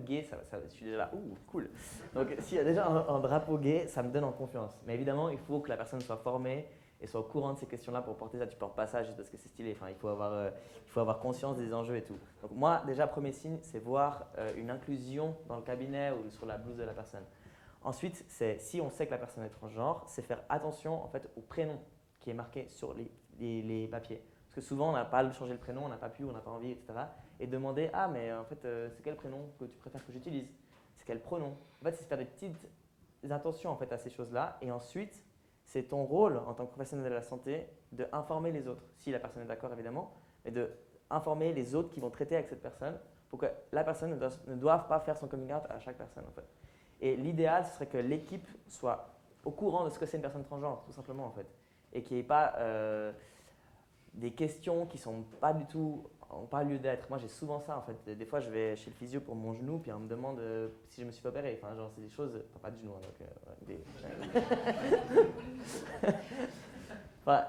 gay, je suis déjà là, ouh, cool. Donc s'il y a déjà un drapeau gay, ça me donne en confiance. Mais évidemment, il faut que la personne soit formée et soit au courant de ces questions-là pour porter ça. Tu portes pas ça juste parce que c'est stylé. Enfin, il faut avoir conscience des enjeux et tout. Donc moi, déjà, premier signe, c'est voir une inclusion dans le cabinet ou sur la blouse de la personne. Ensuite, si on sait que la personne est transgenre, c'est faire attention en fait au prénom qui est marqué sur les papiers. Parce que souvent, on n'a pas changé le prénom, on n'a pas pu, on n'a pas envie, etc. Et demander, ah, mais en fait, c'est quel prénom que tu préfères que j'utilise? C'est quel pronom? En fait, c'est faire des petites attentions en fait, à ces choses-là. Et ensuite, c'est ton rôle en tant que professionnel de la santé d'informer les autres, si la personne est d'accord évidemment, mais d'informer les autres qui vont traiter avec cette personne pour que la personne ne doive pas faire son coming out à chaque personne. En fait. Et l'idéal, ce serait que l'équipe soit au courant de ce que c'est une personne transgenre, tout simplement, en fait. Et qu'il n'y ait pas des questions qui sont pas du tout, n'ont pas lieu d'être. Moi, j'ai souvent ça, en fait. Des fois, je vais chez le physio pour mon genou, puis on me demande si je me suis pas opéré. Enfin, genre, c'est des choses, enfin, pas du genou, hein, donc, enfin,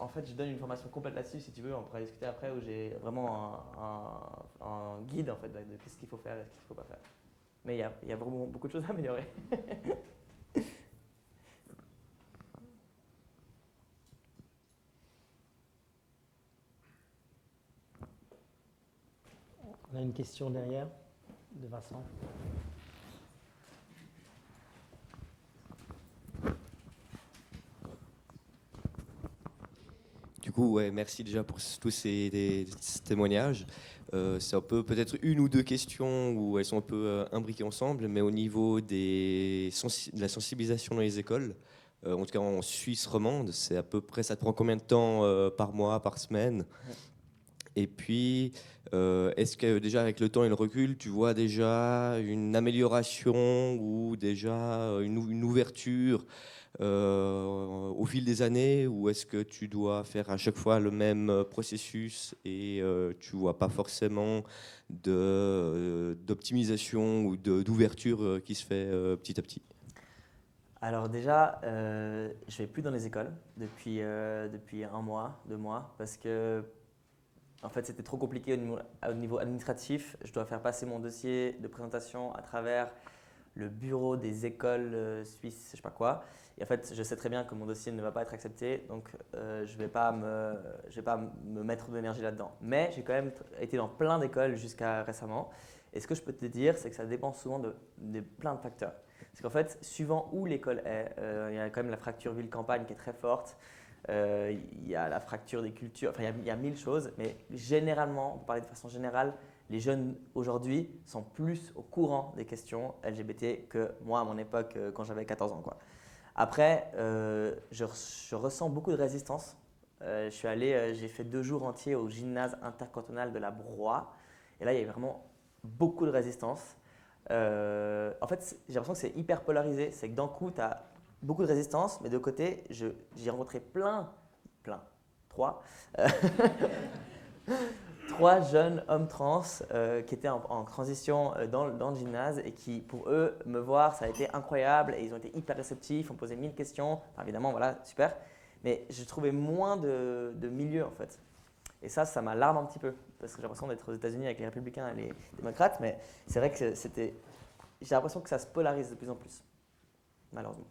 en fait, je donne une formation complète là-dessus, si tu veux, on pourra discuter après, où j'ai vraiment un guide, en fait, de ce qu'il faut faire et ce qu'il ne faut pas faire. Mais il y a vraiment beaucoup de choses à améliorer. On a une question derrière, de Vincent. Du coup, ouais, merci déjà pour tous ces témoignages. C'est un peu peut-être une ou deux questions où elles sont un peu imbriquées ensemble, mais au niveau de la sensibilisation dans les écoles, en tout cas en Suisse romande, c'est à peu près, ça te prend combien de temps par mois, par semaine? Et puis, est-ce que déjà avec le temps et le recul, tu vois déjà une amélioration ou déjà une ouverture au fil des années, ou est-ce que tu dois faire à chaque fois le même processus et tu vois pas forcément d'optimisation ou d'ouverture qui se fait petit à petit? Alors déjà, je vais plus dans les écoles depuis 1 mois, 2 mois, parce que en fait, c'était trop compliqué au niveau administratif. Je dois faire passer mon dossier de présentation à travers le bureau des écoles suisses, je sais pas quoi. Et en fait, je sais très bien que mon dossier ne va pas être accepté, donc je vais pas me mettre de l'énergie là-dedans. Mais j'ai quand même été dans plein d'écoles jusqu'à récemment. Et ce que je peux te dire, c'est que ça dépend souvent de plein de facteurs. Parce qu'en fait, suivant où l'école est, il y a quand même la fracture ville-campagne qui est très forte. Il y a la fracture des cultures, enfin il y a 1000 choses, mais généralement, pour parler de façon générale, les jeunes aujourd'hui sont plus au courant des questions LGBT que moi à mon époque quand j'avais 14 ans, quoi. Après, je ressens beaucoup de résistance. J'ai fait 2 jours entiers au gymnase intercantonal de la Broye. Et là, il y avait vraiment beaucoup de résistance. En fait, j'ai l'impression que c'est hyper polarisé. C'est que d'un coup, tu as beaucoup de résistance, mais de côté, j'ai rencontré trois jeunes hommes trans qui étaient en transition dans le gymnase et qui, pour eux, me voir, ça a été incroyable et ils ont été hyper réceptifs, ont posé 1000 questions. Enfin, évidemment, voilà, super. Mais je trouvais moins de milieu en fait. Et ça m'alarme un petit peu parce que j'ai l'impression d'être aux États-Unis avec les républicains et les démocrates, mais c'est vrai que j'ai l'impression que ça se polarise de plus en plus, malheureusement.